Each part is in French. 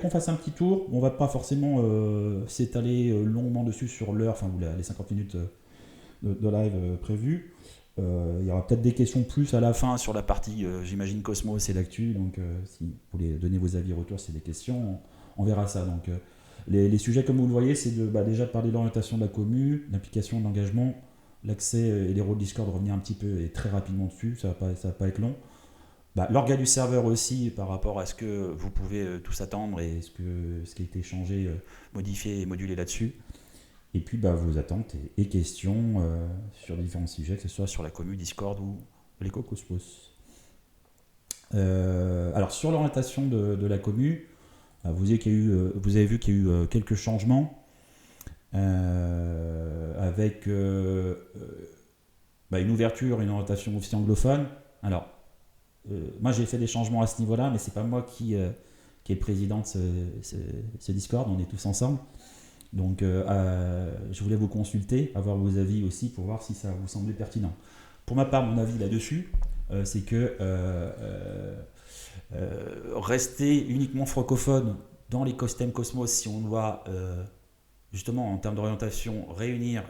Qu'on fasse un petit tour. On va pas forcément s'étaler longuement dessus sur l'heure, enfin les 50 minutes de live prévues. Il y aura peut-être des questions plus à la fin sur la partie, j'imagine, Cosmos et l'actu. Donc, si vous voulez donner vos avis retour, c'est des questions, on verra ça. Donc, les sujets, comme vous le voyez, c'est déjà de parler de l'orientation de la commu, l'implication de l'engagement, l'accès et les rôles Discord, de revenir un petit peu et très rapidement dessus, ça va pas être long. L'orga du serveur aussi par rapport à ce que vous pouvez tous attendre et ce qui a été changé, modifié et modulé là-dessus. Et puis vos attentes et questions sur différents sujets, que ce soit sur la commu Discord ou l'EcoCosmos. Alors sur l'orientation de la commu, vous avez vu qu'il y a eu quelques changements avec une ouverture, une orientation aussi anglophone. Alors moi j'ai fait des changements à ce niveau-là, mais c'est pas moi qui est le président de ce Discord, on est tous ensemble. Donc je voulais vous consulter, avoir vos avis aussi pour voir si ça vous semblait pertinent. Pour ma part, mon avis là-dessus, c'est que rester uniquement francophone dans l'écosystème Cosmos, si on doit justement en termes d'orientation réunir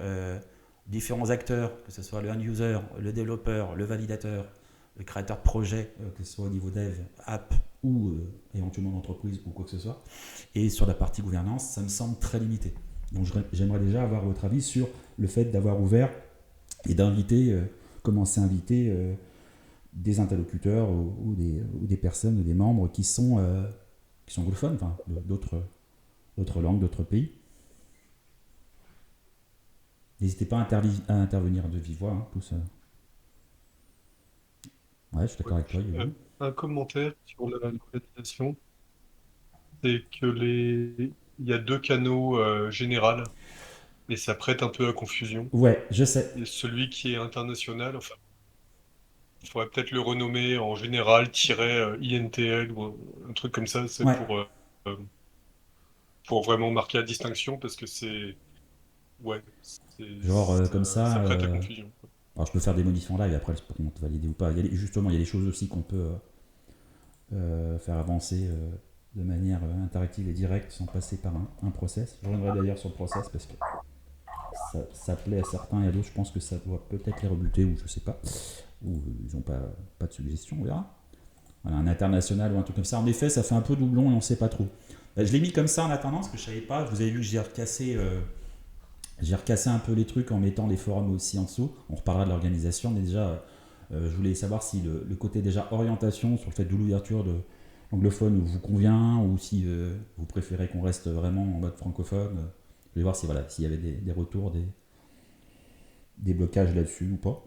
différents acteurs, que ce soit le end-user, le développeur, le validateur, le créateur de projet, que ce soit au niveau dev, app ou éventuellement d'entreprise ou quoi que ce soit, et sur la partie gouvernance, ça me semble très limité. Donc j'aimerais déjà avoir votre avis sur le fait d'avoir ouvert et d'inviter, commencer à inviter des interlocuteurs ou des personnes ou des membres qui sont anglophones, enfin d'autres langues, d'autres pays. N'hésitez pas à intervenir de vive voix, hein, tous. Ouais, je suis d'accord avec toi, Yoann. Un commentaire sur la localisation, c'est que il y a deux canaux généraux et ça prête un peu à confusion. Ouais, je sais. Et celui qui est international, enfin, il faudrait peut-être le renommer en général INTL ou un truc comme ça, c'est Ouais, euh, pour vraiment marquer la distinction parce que ouais, genre comme ça ça. prête à confusion, quoi. Alors je peux faire des modifications live, après c'est pour qu'on te valide ou pas. Justement, il y a des choses aussi qu'on peut faire avancer de manière interactive et directe sans passer par un process. Je reviendrai d'ailleurs sur le process parce que ça plaît à certains et à d'autres, je pense que ça doit peut-être les rebuter ou je sais pas. Ou ils n'ont pas de suggestion, on verra. Voilà, un international ou un truc comme ça. En effet, ça fait un peu doublon et on sait pas trop. Je l'ai mis comme ça en attendant parce que je savais pas. Vous avez vu que j'ai recassé un peu les trucs en mettant les forums aussi en dessous. On reparlera de l'organisation, mais déjà, je voulais savoir si le côté déjà orientation sur le fait de l'ouverture de anglophone vous convient ou si vous préférez qu'on reste vraiment en mode francophone. Je voulais voir si voilà s'il y avait des retours, des blocages là-dessus ou pas.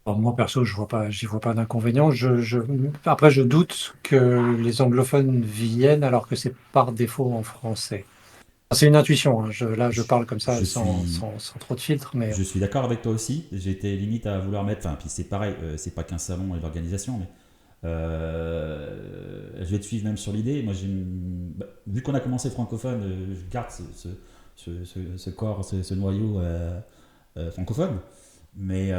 Alors, moi, perso, j'y vois pas d'inconvénient. Après, je doute que les anglophones viennent alors que c'est par défaut en français. C'est une intuition, hein. Là, je parle comme ça Je suis, sans trop de filtres, mais je suis d'accord avec toi aussi. J'étais limite à vouloir mettre. Enfin, puis c'est pareil, c'est pas qu'un salon et l'organisation, mais je vais te suivre même sur l'idée. Moi, vu qu'on a commencé francophone, je garde ce corps, ce noyau francophone. Mais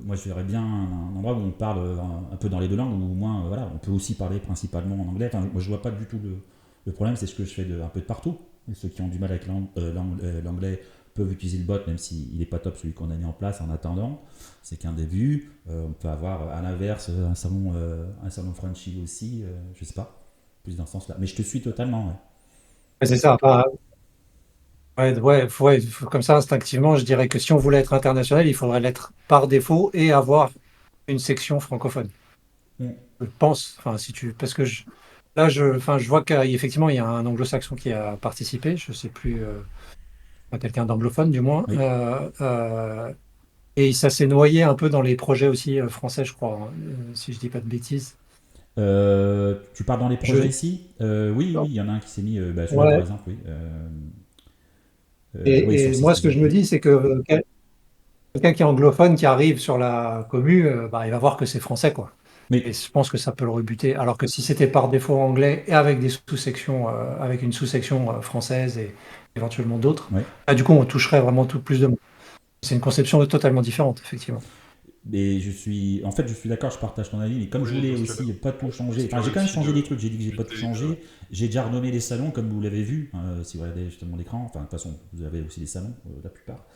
moi, je verrais bien un endroit où on parle un peu dans les deux langues, ou au moins, voilà, on peut aussi parler principalement en anglais. Enfin, moi, je vois pas du tout le problème, c'est ce que je fais un peu de partout. Et ceux qui ont du mal avec l'anglais peuvent utiliser le bot, même s'il n'est pas top celui qu'on a mis en place en attendant. C'est qu'un début. On peut avoir à l'inverse un salon Frenchy aussi, je sais pas, plus dans ce sens-là. Mais je te suis totalement. Ouais. ouais, c'est ça. Enfin, ouais, comme ça, instinctivement, je dirais que si on voulait être international, il faudrait l'être par défaut et avoir une section francophone. Mm. Je pense, enfin, si tu, parce que enfin, je vois qu'effectivement, il y a un anglo-saxon qui a participé. Je sais plus, pas quelqu'un d'anglophone du moins. Oui. Et ça s'est noyé un peu dans les projets aussi français, je crois, hein, si je dis pas de bêtises. Tu pars dans les projets Je, ici. Oui, oui, il y en a un qui s'est mis, celui-là par ouais. exemple, oui. Oui, sur Et moi, ce que Système. je me dis, c'est que quelqu'un qui est anglophone, qui arrive sur la commu, bah, il va voir que c'est français, quoi. Et Mais je pense que ça peut le rebuter. Alors que si c'était par défaut anglais et avec des sous-sections, avec une sous-section française et éventuellement d'autres, ouais. bah, du coup, on toucherait vraiment tout plus de monde. C'est une conception totalement différente, effectivement. Mais en fait, je suis d'accord, je partage ton avis, mais comme je Oui, voulais dans ce cas-là. aussi pas tout changer, Parce qu'il y enfin j'ai aurait quand même aussi changé des trucs, j'ai dit que j'ai pas tout des, changé, j'ai déjà renommé les salons comme vous l'avez vu, si vous regardez justement l'écran, enfin de toute façon vous avez aussi les salons, la plupart.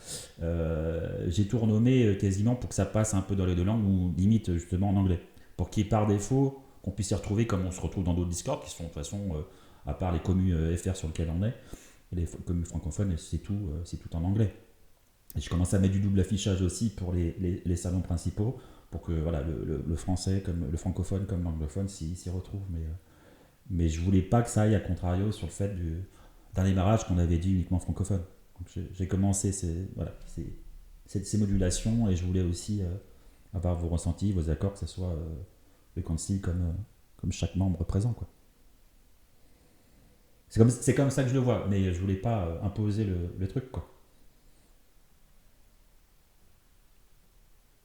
J'ai tout renommé quasiment pour que ça passe un peu dans les deux langues ou limite justement en anglais. Pour qu'il y ait par défaut, qu'on puisse s'y retrouver comme on se retrouve dans d'autres Discord qui sont de toute façon, à part les commus FR sur lesquels on est, les commus francophones, c'est tout en anglais. Et je commence à mettre du double affichage aussi pour les salons principaux, pour que voilà, le français, comme le francophone comme l'anglophone s'y retrouvent. Mais je voulais pas que ça aille à contrario sur le fait d'un démarrage qu'on avait dit uniquement francophone. Donc j'ai commencé ces modulations et je voulais aussi avoir vos ressentis, vos accords, que ce soit le concile comme chaque membre présent. Quoi. C'est comme ça que je le vois, mais je voulais pas imposer le truc. Quoi.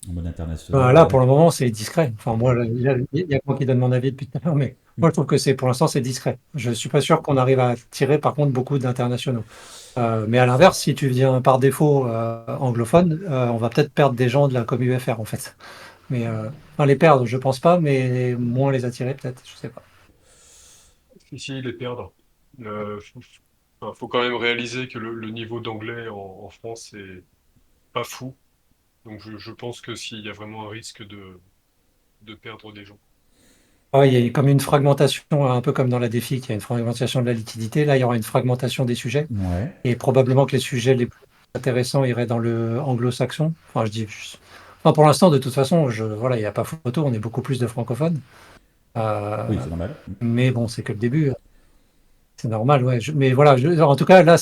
En mode international. Là, pour le moment, c'est discret. Enfin, moi, il y a que moi qui donne mon avis depuis tout à l'heure, mais moi, je trouve que pour l'instant, c'est discret. Je suis pas sûr qu'on arrive à tirer, par contre, beaucoup d'internationaux. Mais à l'inverse, si tu viens par défaut anglophone, on va peut-être perdre des gens de la commu UFR, en fait. Mais enfin, les perdre, je pense pas, mais moins les attirer, peut-être, je sais pas. Si, les perdre. Faut quand même réaliser que le niveau d'anglais en France est pas fou. Donc je pense que s'il y a vraiment un risque de perdre des gens. Il y a comme une fragmentation, un peu comme dans la défi, il y a une fragmentation de la liquidité. Là, il y aura une fragmentation des sujets. Ouais. Et probablement que les sujets les plus intéressants iraient dans le anglo-saxon. Enfin, enfin, pour l'instant, de toute façon, voilà, il n'y a pas photo, on est beaucoup plus de francophones. Oui, Euh, c'est normal. mais bon, c'est que le début. C'est normal, ouais. Mais voilà, en tout cas, là,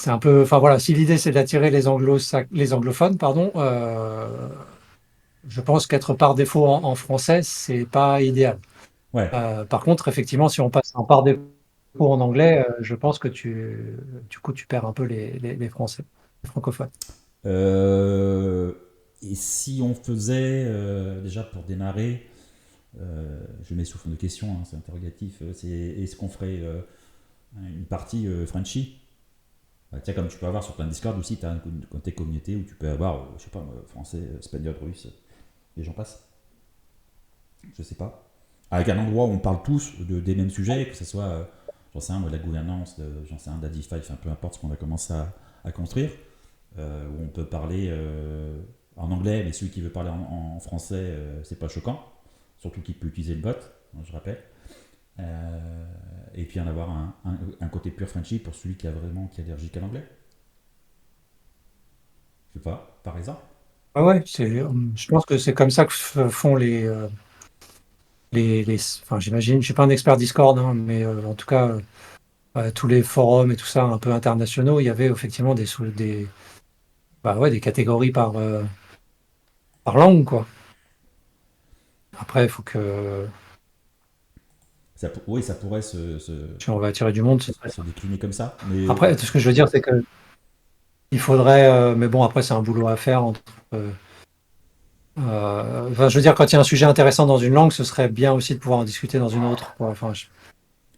enfin voilà, si l'idée c'est d'attirer les anglophones, pardon, je pense qu'être par défaut en français, c'est pas idéal. Ouais. Par contre, effectivement, si on passe en par défaut en anglais, je pense que du coup, tu perds un peu les Français, les francophones. Euh, et si on faisait, déjà pour démarrer, je mets sous forme de question, hein, c'est interrogatif, est-ce qu'on ferait une partie Frenchy. Tiens, comme tu peux avoir sur plein Discord aussi, tu as un côté communauté où tu peux avoir, je sais pas, français, espagnol, russe, et j'en passe. Je sais pas. Avec un endroit où on parle tous des mêmes sujets, que ce soit, j'en sais un, moi, de la gouvernance, j'en sais un, d'Adify, enfin peu importe ce qu'on va commencer à construire, où on peut parler en anglais, mais celui qui veut parler en français, c'est pas choquant, surtout qu'il peut utiliser le bot, hein, je rappelle. Et puis en avoir un côté pur Frenchy pour celui qui est allergique à l'anglais. Je sais pas, par exemple. Ah ouais, je pense que c'est comme ça que font enfin, j'imagine, je suis pas un expert Discord, hein, mais en tout cas, tous les forums et tout ça un peu internationaux, il y avait effectivement bah ouais, des catégories par langue, quoi. Après, il faut que Oui, ça pourrait si on va attirer du monde, ce serait se ça. décliner comme ça. Mais Après, tout ce que je veux dire, c'est que il faudrait, mais bon, après, c'est un boulot à faire euh, enfin, je veux dire, quand il y a un sujet intéressant dans une langue, ce serait bien aussi de pouvoir en discuter dans une autre, quoi. Enfin,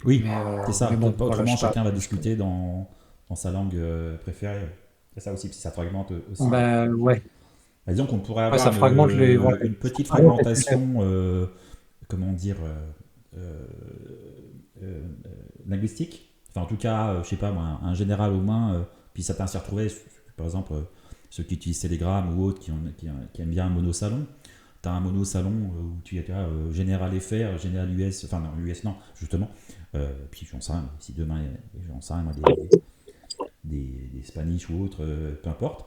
oui, c'est mais ça. bon, voilà, je Autrement, sais pas. chacun va discuter dans sa langue préférée. C'est ça aussi, puis ça fragmente aussi. Ben ouais. Disons qu'on pourrait Ouais, avoir ça fragmente voilà, une petite ça fragmente les sujets. fragmentation, comment dire, euh, euh, linguistique. Enfin, en tout cas, je sais pas, moi, un général au moins, puis certains s'y retrouvaient, par exemple, ceux qui utilisent Telegram ou autres qui aiment bien un monosalon. Tu as un monosalon où tu as Général FR, Général US, enfin non, US non, justement. Puis j'en sais rien, si demain, j'en sais rien, moi, des Spanish ou autres, peu importe,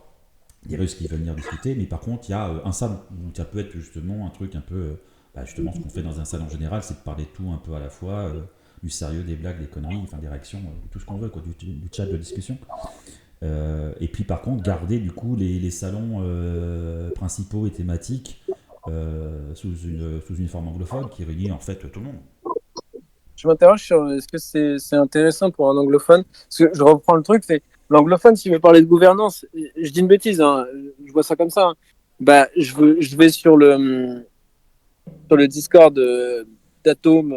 des Russes qui veulent venir discuter, mais par contre, il y a un salon où ça peut être justement un truc un peu. Justement, ce qu'on fait dans un salon général, c'est de parler de tout un peu à la fois, du sérieux, des blagues, des conneries, enfin des réactions, tout ce qu'on veut, quoi, du chat de discussion. Et puis par contre, garder du coup les salons principaux et thématiques sous une forme anglophone qui réunit en fait tout le monde. Je m'interroge sur est-ce que c'est intéressant pour un anglophone. Parce que je reprends le truc, c'est l'anglophone, s'il veut parler de gouvernance, je dis une bêtise, hein, je vois ça comme ça. Hein. Bah, je vais sur le Discord d'Atome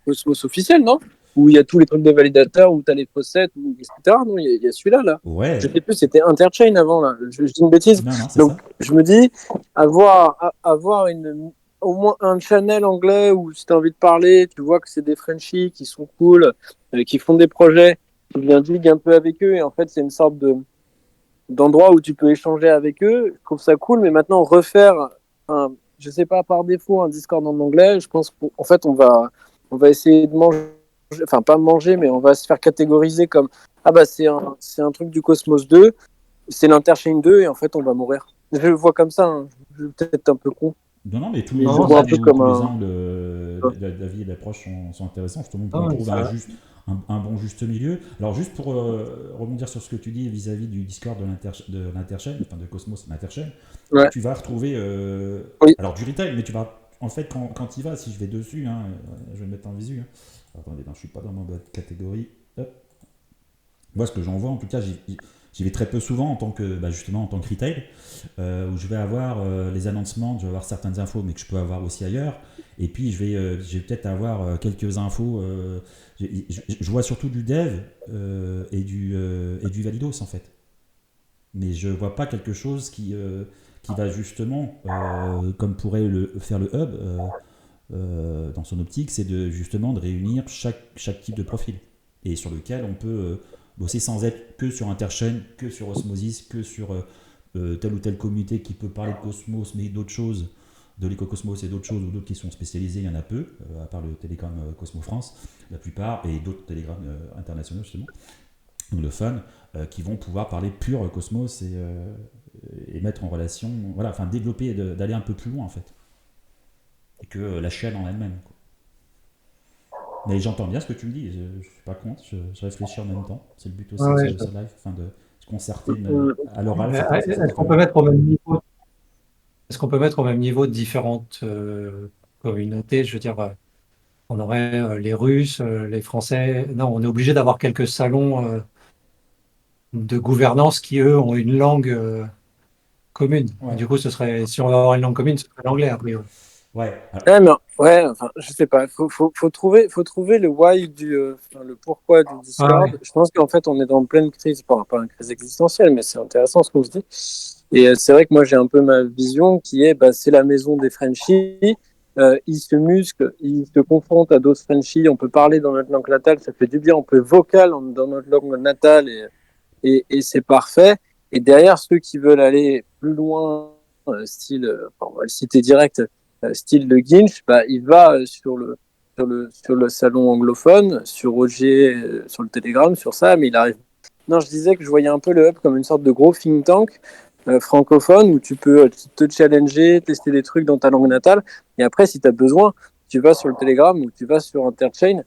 Cosmos officiel, non? où il y a tous les trucs de validateurs, où tu as les possets, etc. Non, il y a celui-là, là. Ouais, Je sais plus, c'était Interchain avant, là. Je dis une bêtise. non, c'est Donc, ça. je me dis, avoir au moins un channel anglais où si tu as envie de parler, tu vois que c'est des Frenchies qui sont cool, qui font des projets, tu viens digue un peu avec eux, et en fait, c'est une sorte d'endroit où tu peux échanger avec eux. Je trouve ça cool, mais maintenant, refaire je sais pas, par défaut, un Discord en anglais, je pense qu'en fait, on va essayer de manger, enfin, pas manger, mais on va se faire catégoriser comme, ah bah, c'est un truc du Cosmos 2, c'est l'Interchain 2, et en fait, on va mourir. Je le vois comme ça, hein. Je vais peut-être être un peu con, Non, mais mais je le vois un peu comme tous les un. angles d'avis et d'approche sont intéressants, justement, pour Ah qu'on ouais, trouve un bon juste milieu. Alors, juste pour rebondir sur ce que tu dis vis-à-vis du Discord de l'Interchain, enfin de Cosmos l'Interchain, Ouais. tu vas retrouver Oui. alors du retail, mais tu vas, en fait, quand tu y vas, si je vais dessus, hein, je vais me mettre en visu. Hein. Attendez, non, je suis pas dans ma bonne catégorie. Hop. Moi, ce que j'en vois, en tout cas, j'y vais très peu souvent en tant que, justement, en tant que retail, où je vais avoir les annoncements, je vais avoir certaines infos, mais que je peux avoir aussi ailleurs. Et puis, je vais peut-être avoir quelques infos. Je vois surtout du dev et du validos, en fait. Mais je vois pas quelque chose qui va justement, comme pourrait faire le hub, dans son optique, c'est justement de réunir chaque type de profil et sur lequel on peut bosser sans être que sur Interchain, que sur Osmosis, que sur telle ou telle communauté qui peut parler de Cosmos, mais d'autres choses, de l'éco-cosmos et d'autres choses, ou d'autres qui sont spécialisés, il y en a peu, à part le Telegram Cosmo France, la plupart, et d'autres télégrammes internationaux justement, anglophones, qui vont pouvoir parler pur Cosmos et mettre en relation, voilà, enfin développer, d'aller un peu plus loin en fait, et que la chaîne en elle-même, quoi. Mais j'entends bien ce que tu me dis, je suis pas contre, je réfléchis en même temps. C'est le but aussi ouais, de ce live, enfin de se concerter à l'oral, Mais ça est-ce qu'on peut s'exprime. mettre au même niveau, est-ce qu'on peut mettre au même niveau différentes communautés? Je veux dire, on aurait les Russes, les Français. Non, on est obligé d'avoir quelques salons de gouvernance qui, eux, ont une langue commune. Et Ouais, du coup, si on veut avoir une langue commune, ce serait l'anglais, a priori. ouais. Alors, Ouais, mais ouais, enfin, je sais pas. Faut trouver le why le pourquoi du Ah Discord. ouais. Je pense qu'en fait, on est dans pleine crise, pas une crise existentielle, mais c'est intéressant ce qu'on se dit. Et c'est vrai que moi, j'ai un peu ma vision qui est, bah, c'est la maison des Frenchies. Ils se musclent, ils se confrontent à d'autres Frenchies. On peut parler dans notre langue natale, ça fait du bien. On peut vocal dans notre langue natale et c'est parfait. Et derrière, ceux qui veulent aller plus loin, style, enfin, on va le citer direct, style de Ginch, bah, il va sur le salon anglophone, sur Roger, sur le Telegram, sur ça, mais il arrive. Non, je disais que je voyais un peu le hub comme une sorte de gros think tank francophone où tu peux te challenger, tester des trucs dans ta langue natale. Et après, si tu as besoin, tu vas sur le Telegram ou tu vas sur Interchain.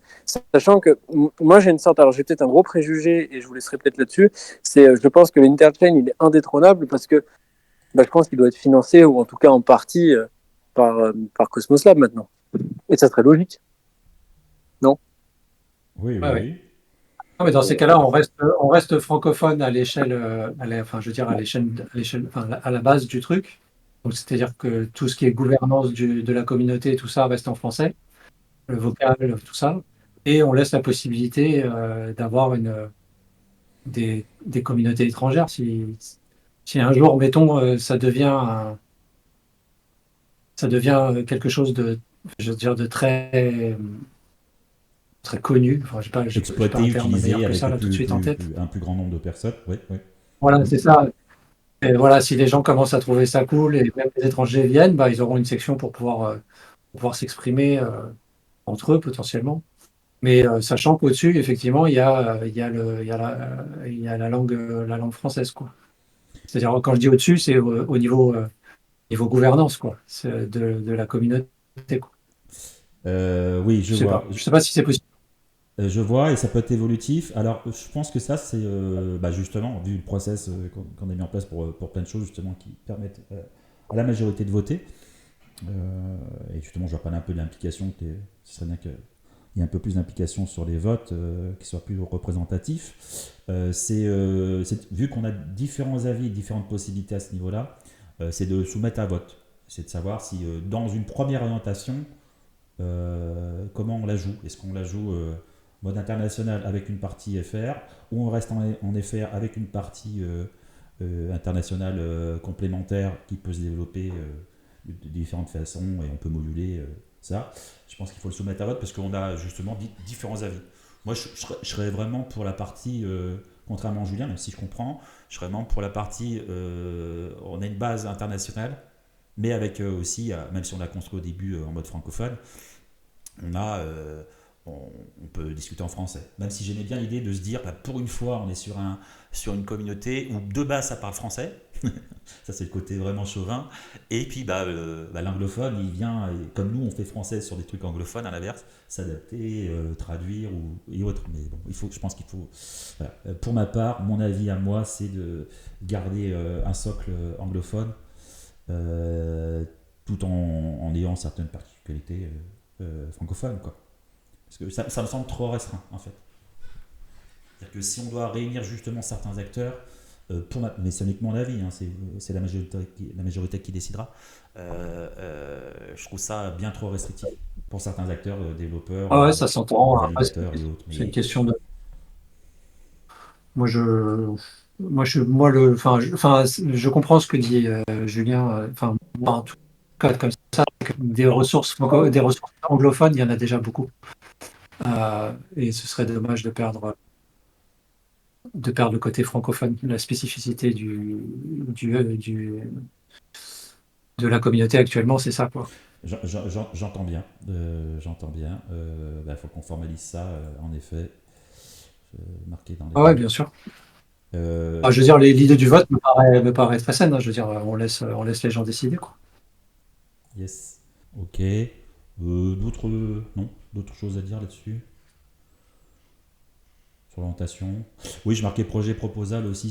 Sachant que moi, j'ai une sorte. Alors, j'ai peut-être un gros préjugé et je vous laisserai peut-être là-dessus. Je pense que l'Interchain, il est indétrônable parce que je pense qu'il doit être financé ou en tout cas en partie par Cosmos Lab maintenant. Et ça serait logique, non? oui, oui, Ouais, ouais. oui. Non, mais dans ces Et, cas-là, on reste francophone à l'échelle, enfin, je veux dire, enfin, à la base du truc. Donc, c'est-à-dire que tout ce qui est gouvernance de la communauté, tout ça reste en français, le vocal, tout ça. Et on laisse la possibilité d'avoir des communautés étrangères. Si un jour, mettons, ça devient quelque chose je veux dire, de très, très connu. Enfin, j'ai pas Exploité, un terme utilisé meilleur que avec ça là tout de suite en tête. un plus grand nombre de personnes. Oui, oui. Voilà, c'est ça. Et voilà, si les gens commencent à trouver ça cool et même les étrangers viennent, bah, ils auront une section pour pouvoir s'exprimer entre eux potentiellement. Mais sachant qu'au-dessus, effectivement, il y a la langue française, quoi. C'est-à-dire, quand je dis au-dessus, c'est au niveau gouvernance, quoi. C'est de la communauté, quoi. Oui, Je sais pas. Je sais pas si c'est possible. Je vois, et ça peut être évolutif. Alors, je pense que ça, c'est justement, vu le process qu'on a mis en place pour plein de choses, justement, qui permettent à la majorité de voter. Et justement, je vais parler un peu de l'implication. Ce serait bien qu'il y ait un peu plus d'implication sur les votes, qui soient plus représentatifs. Vu qu'on a différents avis, différentes possibilités à ce niveau-là, c'est de soumettre à vote. C'est de savoir si, dans une première orientation, comment on la joue. Est-ce qu'on la joue mode international avec une partie FR, ou on reste en FR avec une partie internationale complémentaire qui peut se développer de différentes façons et on peut moduler ça. Je pense qu'il faut le soumettre à vote parce qu'on a justement différents avis. Moi, je serais vraiment pour la partie, contrairement à Julien, même si je comprends, je serais vraiment pour la partie, on a une base internationale, mais avec aussi, même si on l'a construit au début en mode francophone, on a, on peut discuter en français. Même si j'aimais bien l'idée de se dire, bah, pour une fois, on est sur une communauté où de base ça parle français. Ça, c'est le côté vraiment chauvin. Et puis, l'anglophone, il vient, et comme nous, on fait français sur des trucs anglophones, à l'inverse, s'adapter, traduire et autres. Mais bon, je pense qu'il faut. Voilà. Pour ma part, mon avis à moi, c'est de garder un socle anglophone, tout en ayant certaines particularités francophones, quoi. Parce que ça me semble trop restreint, en fait. C'est-à-dire que si on doit réunir justement certains acteurs, mais ce n'est que mon avis, hein, c'est la majorité qui décidera, je trouve ça bien trop restrictif pour certains acteurs, développeurs, Ah ouais, ça s'entend. Après, validateurs et autres. c'est une question de. Moi, je comprends ce que dit Julien. Enfin, moi, en tout cas, comme ça, des ressources anglophones, il y en a déjà beaucoup. Et ce serait dommage de perdre le côté francophone, la spécificité de la communauté actuellement, c'est ça, quoi. J'entends bien. J'entends bien. Faut qu'on formalise ça, en effet, marqué dans les. Ah ouais, bien sûr. Euh, Je veux dire, l'idée du vote me paraît très saine, hein. Je veux dire, on laisse les gens décider, quoi. Yes. Ok. Non, d'autres choses à dire là-dessus sur l'orientation. Oui, je marquais projet proposal aussi.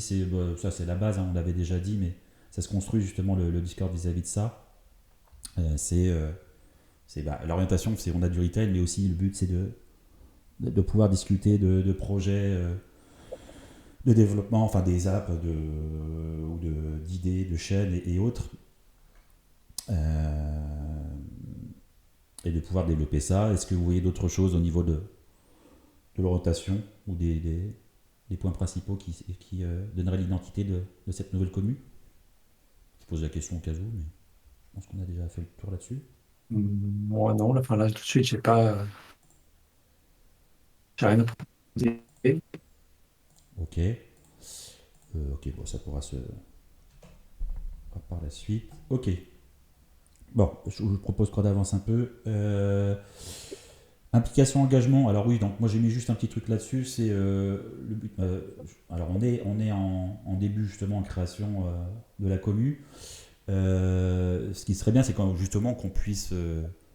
Ça, c'est la base. Hein, on l'avait déjà dit, mais ça se construit justement le Discord vis-à-vis de ça. L'orientation, c'est on a du retail, mais aussi le but, c'est de pouvoir discuter de projets de développement, enfin des apps d'idées, de chaînes et autres. Et de pouvoir développer ça. Est-ce que vous voyez d'autres choses au niveau de l'orientation ou des points principaux qui donneraient l'identité de cette nouvelle commune? Je pose la question au cas où, mais je pense qu'on a déjà fait le tour là-dessus. Moi, non, là, tout de suite, j'ai rien à proposer. Ok. Ok, bon, ça pourra se voir par la suite. Ok. Bon, je vous propose qu'on avance un peu. Implication, engagement. Alors oui, donc moi j'ai mis juste un petit truc là-dessus. C'est le but. Alors on est en début justement en création de la commu. Ce qui serait bien, c'est justement qu'on puisse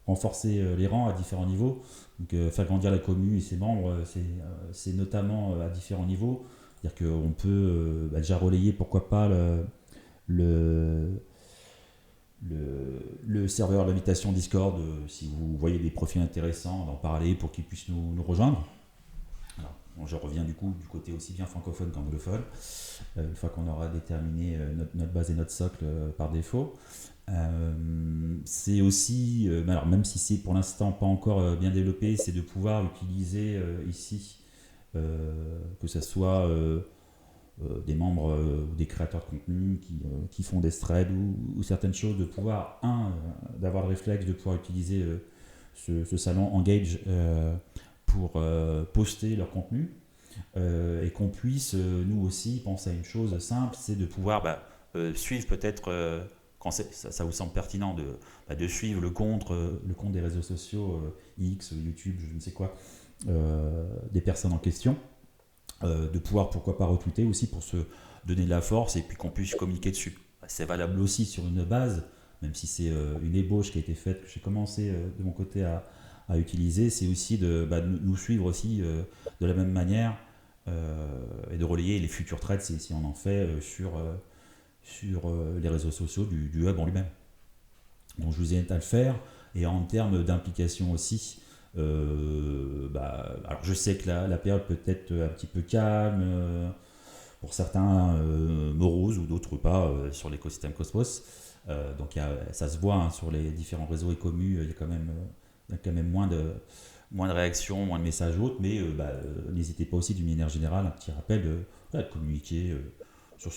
renforcer les rangs à différents niveaux. Donc faire grandir la commu et ses membres, c'est notamment à différents niveaux. C'est-à-dire qu'on peut déjà relayer, pourquoi pas, le serveur, l'invitation Discord, si vous voyez des profils intéressants, d'en parler pour qu'ils puissent nous rejoindre. Alors, je reviens du coup du côté aussi bien francophone qu'anglophone, une fois qu'on aura déterminé notre base et notre socle par défaut. C'est aussi, alors même si c'est pour l'instant pas encore bien développé, c'est de pouvoir utiliser ici, que ce soit des membres ou des créateurs de contenu qui font des threads ou certaines choses, de pouvoir, d'avoir le réflexe de pouvoir utiliser ce salon Engage pour poster leur contenu, et qu'on puisse, nous aussi, penser à une chose simple, c'est de pouvoir suivre peut-être, quand ça vous semble pertinent, de suivre le compte des réseaux sociaux, X, YouTube, je ne sais quoi, des personnes en question. De pouvoir, pourquoi pas, retweeter aussi pour se donner de la force et puis qu'on puisse communiquer dessus. C'est valable aussi sur une base, même si c'est une ébauche qui a été faite, que j'ai commencé de mon côté à utiliser, c'est aussi de nous suivre aussi de la même manière, et de relayer les futurs threads si on en fait sur les réseaux sociaux du hub en lui-même. Donc je vous invite à le faire, et en termes d'implication aussi, alors je sais que la période peut être un petit peu calme, pour certains morose ou d'autres pas, sur l'écosystème Cosmos. Donc ça se voit, hein, sur les différents réseaux et commus, il y a quand même il y a quand même moins de réactions, moins de messages autres, mais n'hésitez pas aussi d'une manière générale, un petit rappel de communiquer sur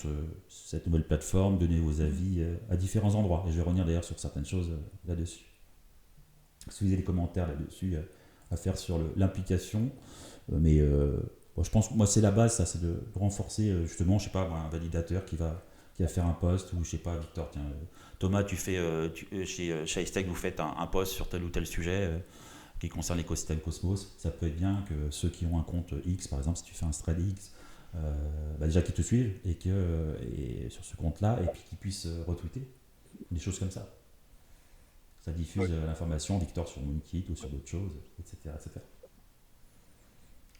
cette nouvelle plateforme, donner vos avis à différents endroits. Et je vais revenir d'ailleurs sur certaines choses là-dessus. Si vous avez des commentaires là-dessus à faire sur l'implication, mais bon, je pense que moi c'est la base, ça, c'est de renforcer justement, je sais pas, un validateur qui va faire un post, ou je sais pas, Victor, tiens, Thomas, tu fais chez iStack, vous faites un post sur tel ou tel sujet qui concerne l'écosystème Cosmos. Ça peut être bien que ceux qui ont un compte X, par exemple, si tu fais un thread X, déjà qu'ils te suivent et sur ce compte-là, et puis qu'ils puissent retweeter des choses comme ça. Ça diffuse l'information, Victor sur Moonkit ou sur d'autres choses, etc., etc.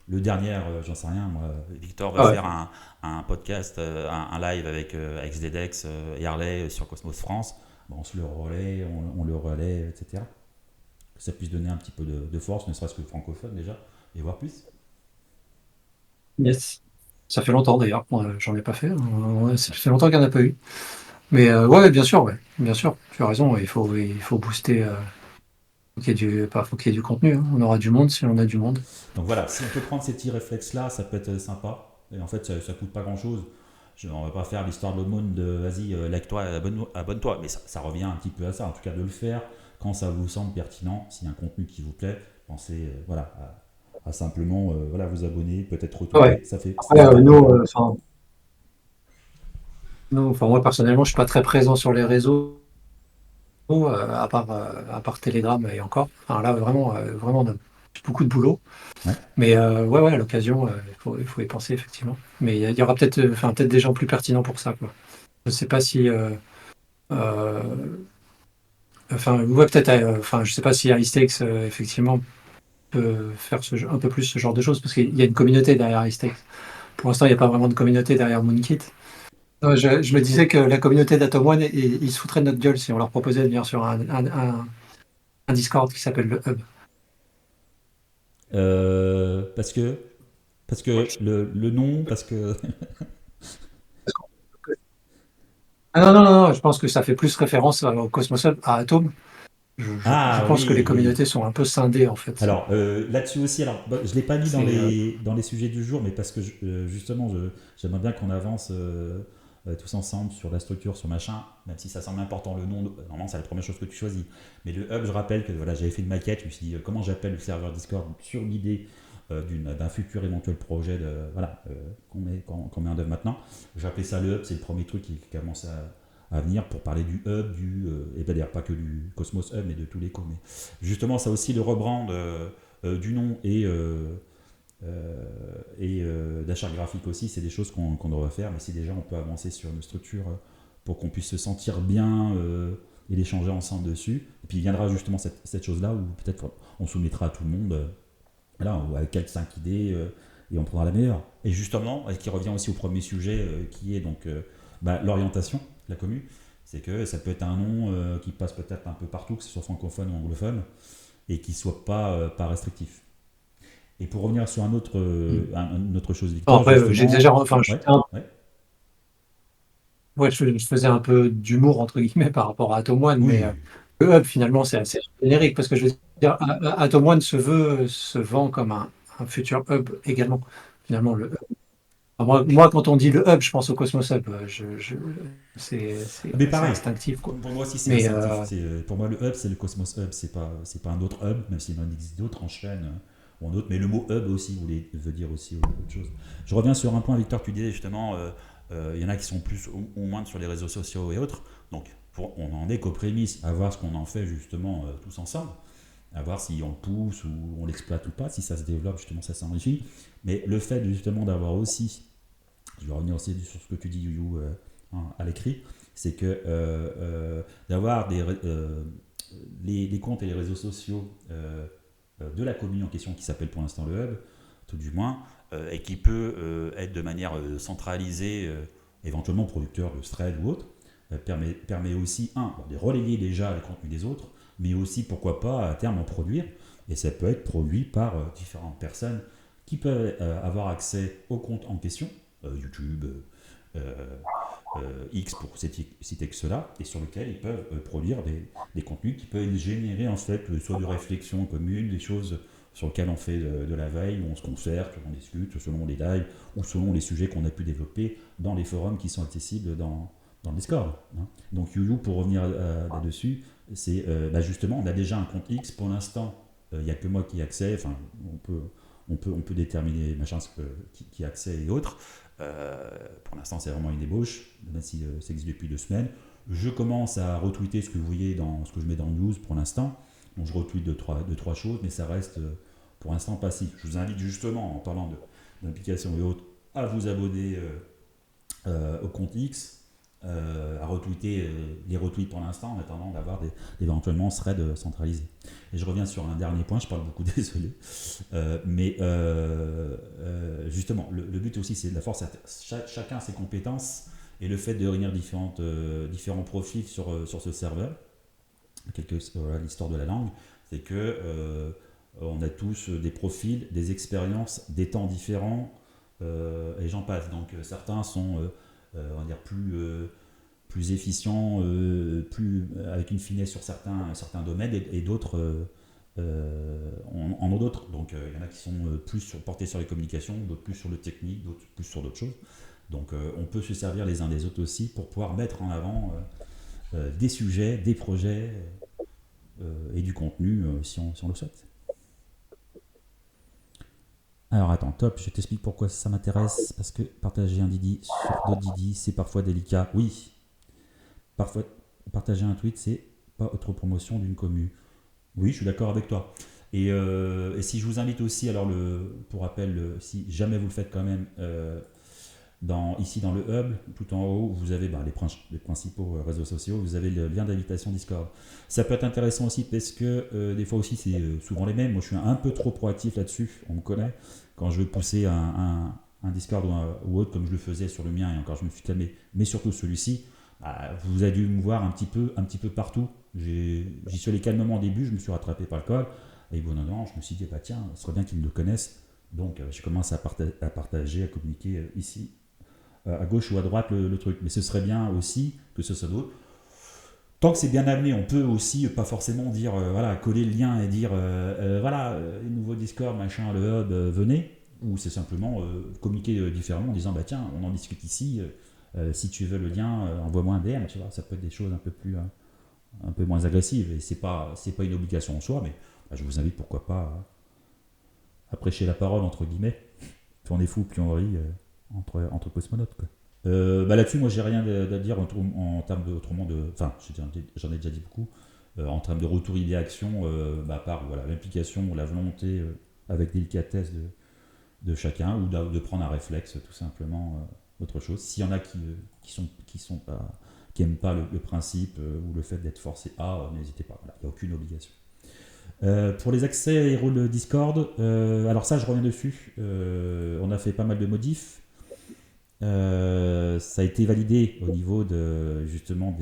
Le dernier, j'en sais rien, moi, Victor va faire un podcast, un live avec ZDX et Harley sur Cosmos France. Bon, on se le relaie, on le relaie, etc. Que ça puisse donner un petit peu de force, ne serait-ce que francophone déjà, et voir plus. Yes. Ça fait longtemps d'ailleurs, moi, j'en ai pas fait. Ça fait longtemps qu'il n'y en a pas eu. Mais ouais, bien sûr, bien sûr, tu as raison, il faut booster. Faut qu'il y ait du contenu, hein. On aura du monde si on a du monde. Donc voilà, si on peut prendre ces petits réflexes-là, ça peut être sympa. Et en fait, ça coûte pas grand-chose. On va pas faire l'histoire de l'aumône de vas-y, like-toi, abonne-toi. Mais ça revient un petit peu à ça, en tout cas de le faire quand ça vous semble pertinent. S'il y a un contenu qui vous plaît, pensez à simplement vous abonner, peut-être retweeter. Ça fait. Après, moi personnellement, je suis pas très présent sur les réseaux, à part Telegram et encore. Enfin, là, vraiment, on a beaucoup de boulot. Ouais. Mais ouais, à l'occasion, il faut y penser effectivement. Mais il y aura peut-être des gens plus pertinents pour ça, quoi. Je sais pas si. Je sais pas si iStakes effectivement peut faire un peu plus ce genre de choses, parce qu'il y a une communauté derrière iStakes. Pour l'instant, il n'y a pas vraiment de communauté derrière Moonkit. Je me disais que la communauté d'Atom One, ils se foutraient de notre gueule si on leur proposait de venir sur un Discord qui s'appelle le Hub. Parce que le nom, parce que. Ah non, je pense que ça fait plus référence au Cosmos Hub, à Atom. Je pense que les communautés sont un peu scindées en fait. Alors là-dessus aussi, je ne l'ai pas mis dans les sujets du jour, mais parce que justement, j'aimerais bien qu'on avance tous ensemble sur la structure, sur machin, même si ça semble important le nom, normalement c'est la première chose que tu choisis. Mais le hub, je rappelle que j'avais fait une maquette, je me suis dit comment j'appelle le serveur Discord sur l'idée d'un futur éventuel projet qu'on met en dev maintenant. J'ai appelé ça le hub, c'est le premier truc qui commence à venir pour parler du hub, et d'ailleurs pas que du Cosmos Hub, mais de tous les co. Mais justement, ça aussi le rebrand du nom et d'achat graphique aussi, c'est des choses qu'on devrait faire. Mais si déjà on peut avancer sur une structure pour qu'on puisse se sentir bien et l'échanger ensemble dessus. Et puis il viendra justement cette chose-là où peut-être on soumettra à tout le monde, avec 4-5 idées, et on prendra la meilleure. Et justement, qui revient aussi au premier sujet, qui est donc l'orientation de la commune. C'est que ça peut être un nom qui passe peut-être un peu partout, que ce soit francophone ou anglophone, et qui ne soit pas restrictif. Et pour revenir sur une autre chose, Victor. Après, j'exagère, je faisais un peu d'humour entre guillemets par rapport à Atom One, mais le hub finalement c'est assez générique, parce que je veux dire, Atom One se vend comme un futur hub également. Finalement, le hub. Moi, quand on dit le hub, je pense au Cosmos Hub. C'est instinctif, quoi. Pour moi aussi, c'est instinctif. Pour moi, le hub, c'est le Cosmos Hub. C'est pas un autre hub, même s'il en existe d'autres en chaîne ou en autre. Mais le mot hub aussi veut dire aussi autre chose. Je reviens sur un point, Victor. Tu disais justement, il y en a qui sont plus ou moins sur les réseaux sociaux et autres. Donc, on en est qu'aux prémices, à voir ce qu'on en fait justement tous ensemble. À voir si on le pousse ou on l'exploite ou pas, si ça se développe, justement, ça s'enrichit. Mais le fait justement d'avoir aussi, je vais revenir aussi sur ce que tu dis, Youyou, à l'écrit, c'est que d'avoir les comptes et les réseaux sociaux de la commune en question, qui s'appelle pour l'instant le Hub, tout du moins, et qui peut être de manière centralisée, éventuellement producteur de thread ou autre, permet aussi, de relayer déjà les contenus des autres, mais aussi, pourquoi pas, à terme en produire. Et ça peut être produit par différentes personnes qui peuvent avoir accès au compte en question, YouTube, euh, X pour citer que cela, et sur lequel ils peuvent produire des contenus qui peuvent générer en fait soit de réflexion commune, des choses sur lesquelles on fait de la veille, où on se concerte, où on discute, selon les lives, ou selon les sujets qu'on a pu développer dans les forums qui sont accessibles dans le Discord. Hein. Donc YouYou, pour revenir là-dessus, c'est justement, on a déjà un compte X, pour l'instant, il n'y a que moi qui ai accès, enfin, on peut déterminer machin, qui a accès et autres. Pour l'instant, c'est vraiment une ébauche, même si ça existe depuis 2 semaines. Je commence à retweeter ce que vous voyez dans ce que je mets dans le news pour l'instant. Donc je retweet deux, trois choses, mais ça reste pour l'instant passif. Je vous invite justement, en parlant d'implication et autres, à vous abonner au compte X, à retweeter les retweets pour l'instant, en attendant d'avoir éventuellement threads centralisés. Et je reviens sur un dernier point, je parle beaucoup, désolé. Mais justement, le but aussi, c'est de la force. Chacun a ses compétences, et le fait de réunir différents profils sur ce serveur, l'histoire de la langue, c'est que on a tous des profils, des expériences, des temps différents, et j'en passe. Donc certains sont, on va dire, plus efficients, avec une finesse sur certains domaines, et d'autres en ont d'autres. Donc il y en a qui sont portés sur les communications, d'autres plus sur le technique, d'autres plus sur d'autres choses. Donc on peut se servir les uns des autres aussi pour pouvoir mettre en avant des sujets, des projets et du contenu si on le souhaite. Alors attends, top, je t'explique pourquoi ça m'intéresse, parce que partager un Didi sur d'autres Didi, c'est parfois délicat. Oui, parfois partager un tweet, c'est pas autopromotion d'une commu. Oui, je suis d'accord avec toi. Et si je vous invite aussi, alors pour rappel, si jamais vous le faites quand même, ici dans le hub, tout en haut, vous avez les principaux réseaux sociaux, vous avez le lien d'invitation Discord. Ça peut être intéressant aussi parce que des fois aussi c'est souvent les mêmes. Moi je suis un peu trop proactif là-dessus, on me connaît. Quand je veux pousser un Discord ou autre, comme je le faisais sur le mien, et encore je me suis calmé, mais surtout celui-ci, vous avez dû me voir un petit peu partout. J'y suis allé calmement au début, je me suis rattrapé par le col, et bon, non, je me suis dit, tiens, ce serait bien qu'ils le connaissent. Donc je commence à partager, à communiquer ici, à gauche ou à droite le truc. Mais ce serait bien aussi que ce soit d'autres. Tant que c'est bien amené, on peut aussi pas forcément dire, coller le lien et dire, nouveau Discord, machin, le hub, venez. Ou c'est simplement communiquer différemment en disant, tiens, on en discute ici, si tu veux le lien, envoie-moi un DM, tu vois. Ça peut être des choses un peu moins agressives. Et c'est pas une obligation en soi, mais je vous invite, pourquoi pas, à prêcher la parole, entre guillemets. Plus on est fou, plus on rit, entre cosmonautes, quoi. Là-dessus, moi, j'ai rien à dire en termes enfin, j'en ai déjà dit beaucoup. En termes de retour idée action, à part l'implication, la volonté avec délicatesse de chacun, ou de prendre un réflexe, tout simplement, autre chose. S'il y en a qui aiment pas le principe ou le fait d'être forcé n'hésitez pas. Il n'y a aucune obligation. Pour les accès et rôles Discord, alors ça, je reviens dessus. On a fait pas mal de modifs. Ça a été validé au niveau justement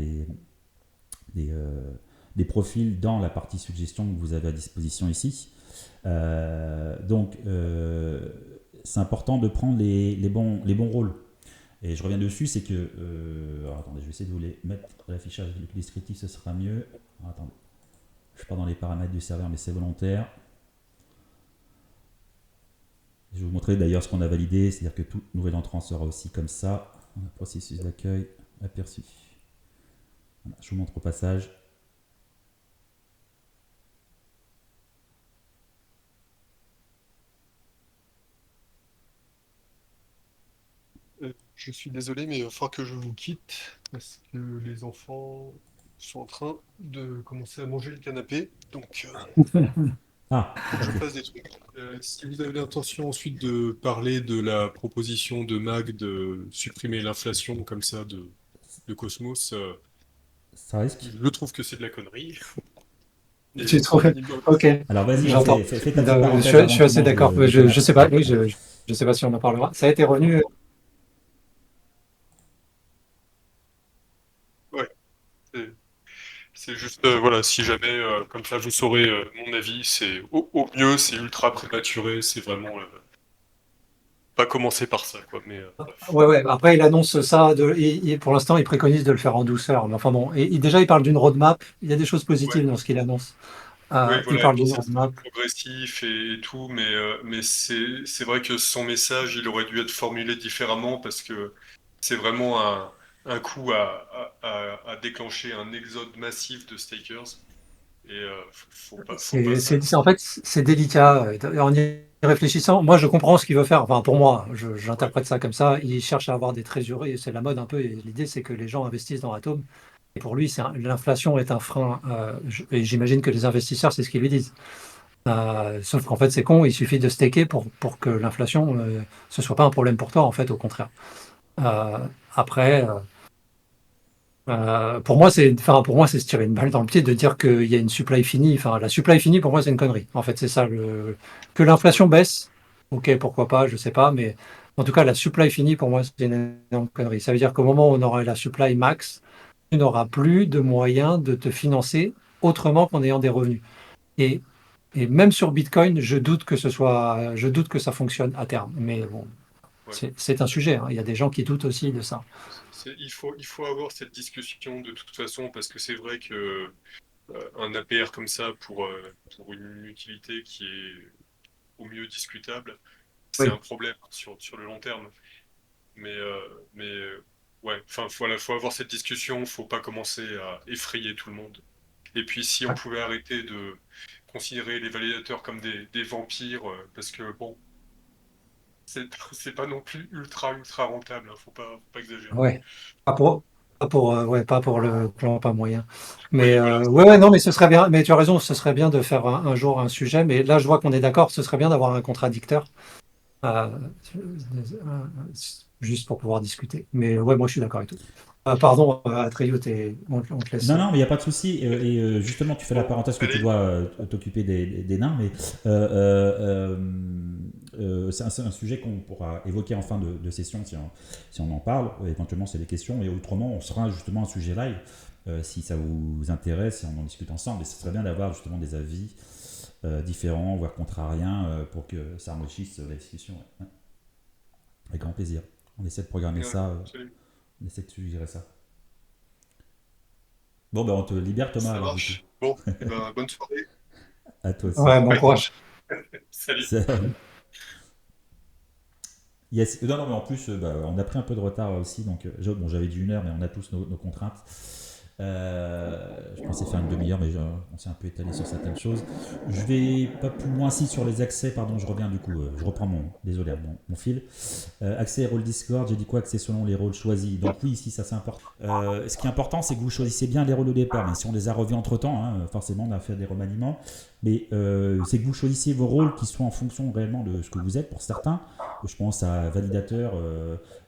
des profils dans la partie suggestion que vous avez à disposition ici. Donc c'est important de prendre les bons rôles. Et je reviens dessus, c'est que attendez, je vais essayer de vous les mettre l'affichage descriptif, ce sera mieux. Attendez, je suis pas dans les paramètres du serveur, mais c'est volontaire. Je vais vous montrer d'ailleurs ce qu'on a validé, c'est-à-dire que tout nouvel entrant sera aussi comme ça. On a processus d'accueil, aperçu. Voilà, je vous montre au passage. Je suis désolé, mais il va falloir que je vous quitte parce que les enfants sont en train de commencer à manger le canapé. Donc, faut que je fasse des trucs. Si vous avez l'intention ensuite de parler de la proposition de Mag de supprimer l'inflation comme ça de Cosmos, Ça risque. je trouve que c'est de la connerie. Et Tu trouves? Ok, Alors vas-y, j'entends. fais ta petite parenthèse Je avant suis que assez tu manges d'accord. le Je canapé. sais pas, oui, je sais pas si on en parlera. Ça a été revenu. Ouais, c'est c'est juste, voilà, si jamais, comme ça vous saurez mon avis, c'est au mieux, c'est ultra prématuré, c'est vraiment pas commencer par ça, quoi. Mais bref. Ouais. Après, il annonce ça. Pour l'instant, il préconise de le faire en douceur. Mais enfin bon, déjà, il parle d'une roadmap. Il y a des choses Ouais. positives dans ce qu'il annonce. Oui, Il voilà, et parle puis d'une ça sera roadmap. progressif et tout, mais c'est vrai que son message, il aurait dû être formulé différemment parce que c'est vraiment un coup à déclencher un exode massif de stakers et faut pas ça, quoi. En fait, c'est délicat. En y réfléchissant, moi, je comprends ce qu'il veut faire. Enfin, pour moi, Ouais, j'interprète ça comme ça. Il cherche à avoir des trésoreries. C'est la mode un peu. Et l'idée, c'est que les gens investissent dans Atom. Et pour lui, l'inflation est un frein. Et j'imagine que les investisseurs, c'est ce qu'ils lui disent. Sauf qu'en fait, c'est con. Il suffit de staker pour que l'inflation, ce soit pas un problème pour toi. En fait, au contraire. Euh, après. Pour moi, c'est se tirer une balle dans le pied de dire qu'il y a une supply finie. Enfin, la supply finie, pour moi, c'est une connerie. En fait, c'est ça. Que ouais, l'inflation baisse, ok, pourquoi pas, je sais pas, mais en tout cas, la supply finie, pour moi, c'est une énorme connerie. Ça veut dire qu'au moment où on aura la supply max, tu n'auras plus de moyens de te financer autrement qu'en ayant des revenus. Et, et même sur Bitcoin, je doute que ça fonctionne à terme. Mais bon, ouais. c'est un sujet, hein. Il y a des gens qui doutent aussi de ça. Il faut avoir cette discussion de toute façon parce que c'est vrai que un APR comme ça pour une utilité qui est au mieux discutable, c'est Oui. un problème sur le long terme. Mais ouais, enfin, faut avoir cette discussion, faut pas commencer à effrayer tout le monde. Et puis, si on pouvait arrêter de considérer les validateurs comme des vampires, parce que bon, c'est pas non plus ultra rentable, hein, faut pas exagérer. Ouais. Pas pour, pas pour le plan, pas moyen. Mais Oui, voilà. non, mais ce serait bien. Mais tu as raison, ce serait bien de faire un jour un sujet. Mais là, je vois qu'on est d'accord. Ce serait bien d'avoir un contradicteur, euh, juste pour pouvoir discuter. Mais ouais, moi, je suis d'accord avec tout. Pardon, Atreyu, on te laisse. Non, non, mais il n'y a pas de souci. Justement, tu fais la Bon, parenthèse que tu allez, dois t'occuper des nains, mais c'est un sujet qu'on pourra évoquer en fin de session si on en parle. Éventuellement, c'est des questions. Et autrement, on sera justement un sujet live si ça vous intéresse et on en discute ensemble. Et ce serait bien d'avoir justement des avis différents, voire contrariens, pour que ça enrichisse la discussion. Ouais. Avec grand plaisir. On essaie de programmer ouais, ça, salut. on essaie de suggérer ça. Bon, ben on te libère, Thomas, Ça alors du coup. marche. Bon, eh ben, bonne soirée. À toi aussi. Ouais, bon courage. Salut. Salut. Yes. Non, non, mais en plus, on a pris un peu de retard aussi, donc bon, j'avais dit 1 heure, mais on a tous nos contraintes. Je pensais faire une demi-heure, mais on s'est un peu étalé sur certaines choses. Je vais pas plus loin si sur les accès, pardon, je reviens du coup, je reprends désolé, mon fil. Accès et rôle Discord, j'ai dit quoi? Accès selon les rôles choisis. Donc oui, ici ça c'est important. Ce qui est important, c'est que vous choisissez bien les rôles au départ, mais si on les a revus entre temps, hein, forcément on a fait des remaniements. Mais c'est que vous choisissiez vos rôles qui soient en fonction réellement de ce que vous êtes. Pour certains, je pense à validateur,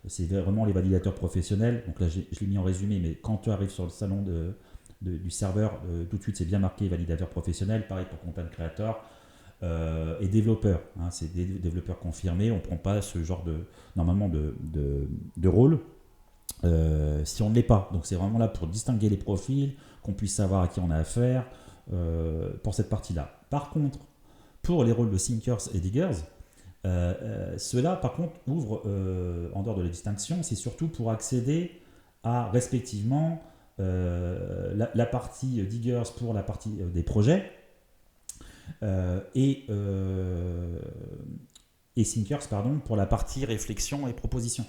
c'est vraiment les validateurs professionnels. Donc là, je l'ai mis en résumé, mais quand tu arrives sur le salon du serveur, tout de suite c'est bien marqué validateur professionnel. Pareil pour content creator. Et développeurs, hein, c'est des développeurs confirmés, on ne prend pas ce genre normalement de rôle si on ne l'est pas. Donc c'est vraiment là pour distinguer les profils, qu'on puisse savoir à qui on a affaire pour cette partie-là. Par contre, pour les rôles de Thinkers et Diggers, ceux-là par contre ouvrent, en dehors de la distinction, c'est surtout pour accéder à respectivement la partie Diggers pour la partie des projets, et Thinkers pardon, pour la partie réflexion et proposition.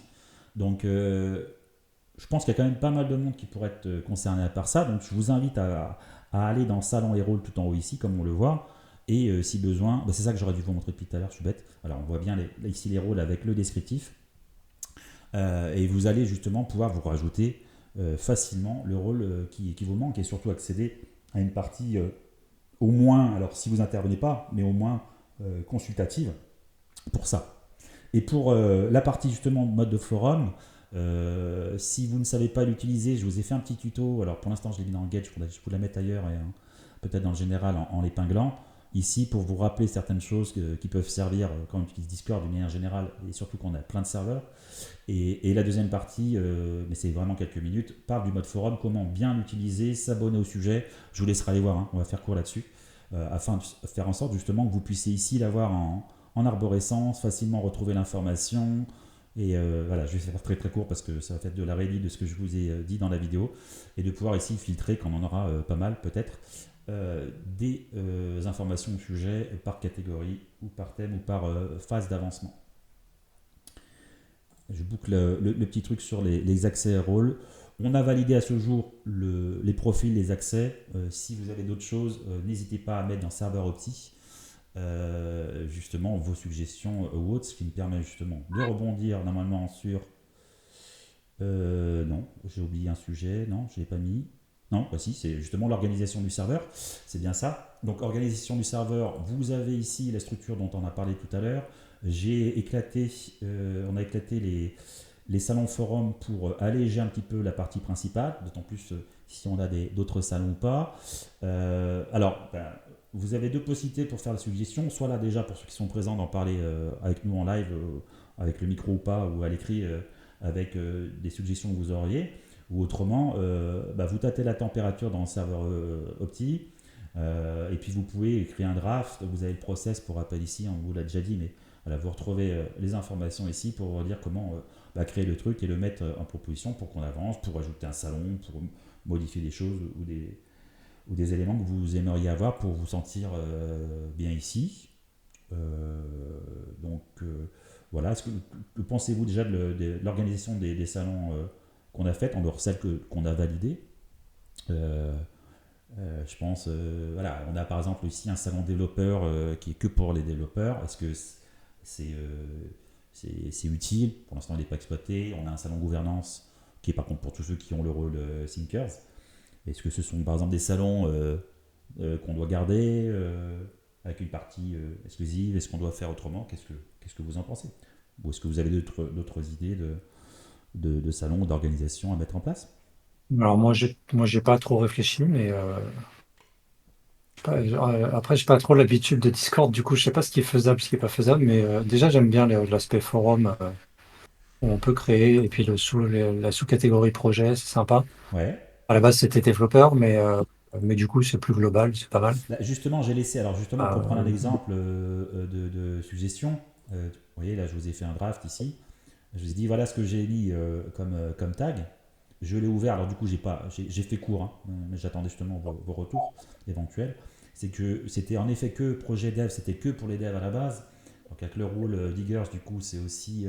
Donc je pense qu'il y a quand même pas mal de monde qui pourrait être concerné par ça. Donc je vous invite à aller dans Salon et Rôles tout en haut ici, comme on le voit. Et si besoin, c'est ça que j'aurais dû vous montrer depuis tout à l'heure, je suis bête. Alors on voit bien ici les rôles avec le descriptif. Et vous allez justement pouvoir vous rajouter facilement le rôle qui vous manque et surtout accéder à une partie au moins, alors si vous intervenez pas, mais au moins consultative pour ça. Et pour la partie justement mode de forum, si vous ne savez pas l'utiliser, je vous ai fait un petit tuto. Alors pour l'instant, je l'ai mis dans le guide, je vous la mettre ailleurs et peut-être dans le général en l'épinglant. Ici, pour vous rappeler certaines choses qui peuvent servir quand on utilise Discord d'une manière générale et surtout quand on a plein de serveurs. Et la deuxième partie, mais c'est vraiment quelques minutes, parle du mode forum, comment bien l'utiliser, s'abonner au sujet. Je vous laisserai aller voir, hein, on va faire court là-dessus, afin de faire en sorte justement que vous puissiez ici l'avoir en arborescence, facilement retrouver l'information. Et voilà, je vais faire très très court parce que ça va faire de la réédite de ce que je vous ai dit dans la vidéo. Et de pouvoir ici filtrer, quand on en aura pas mal peut-être, des informations au sujet par catégorie ou par thème ou par phase d'avancement. Je boucle le petit truc sur les accès rôles. On a validé à ce jour les profils, les accès. Si vous avez d'autres choses, n'hésitez pas à mettre dans serveur Opti justement vos suggestions ou autres, ce qui me permet justement de rebondir normalement sur... non, j'ai oublié un sujet, non, je ne l'ai pas mis. Non, bah si, c'est justement l'organisation du serveur, c'est bien ça. Donc organisation du serveur, vous avez ici la structure dont on a parlé tout à l'heure. On a éclaté les salons forums pour alléger un petit peu la partie principale, d'autant plus si on a d'autres salons ou pas. Alors, vous avez deux possibilités pour faire la suggestion, soit là déjà pour ceux qui sont présents d'en parler avec nous en live, avec le micro ou pas, ou à l'écrit avec des suggestions que vous auriez, ou autrement, vous tâtez la température dans le serveur Opti, et puis vous pouvez créer un draft, vous avez le process pour rappel ici, on vous l'a déjà dit, mais voilà, vous retrouvez les informations ici pour dire comment créer le truc et le mettre en proposition pour qu'on avance, pour ajouter un salon, pour modifier des choses ou des éléments que vous aimeriez avoir pour vous sentir bien ici. Voilà, que pensez-vous déjà de l'organisation des salons qu'on a faites, en dehors de celles qu'on a validées? Je pense, voilà, on a par exemple ici un salon développeur qui est que pour les développeurs. Est-ce que c'est utile? Pour l'instant, il n'est pas exploité. On a un salon gouvernance qui est par contre pour tous ceux qui ont le rôle Thinkers. Est-ce que ce sont par exemple des salons qu'on doit garder avec une partie exclusive? Est-ce qu'on doit faire autrement? Qu'est-ce que vous en pensez? Ou est-ce que vous avez d'autres idées de salons, d'organisation à mettre en place? Alors j'ai pas trop réfléchi, mais après j'ai pas trop l'habitude de Discord, du coup je sais pas ce qui est faisable, ce qui est pas faisable, mais déjà j'aime bien l'aspect forum où on peut créer, et puis la sous-catégorie projet, c'est sympa. Ouais. À la base c'était développeur, mais du coup c'est plus global, c'est pas mal. Là, justement, j'ai laissé, alors justement, pour prendre un Euh, exemple de suggestion, vous voyez, là, je vous ai fait un draft ici. Je vous ai dit, voilà ce que j'ai mis comme tag. Je l'ai ouvert, alors du coup, j'ai fait court, hein, mais j'attendais justement vos retours éventuels. C'est que c'était en effet que projet dev, c'était que pour les devs à la base. Donc avec le rôle Diggers, du coup, c'est aussi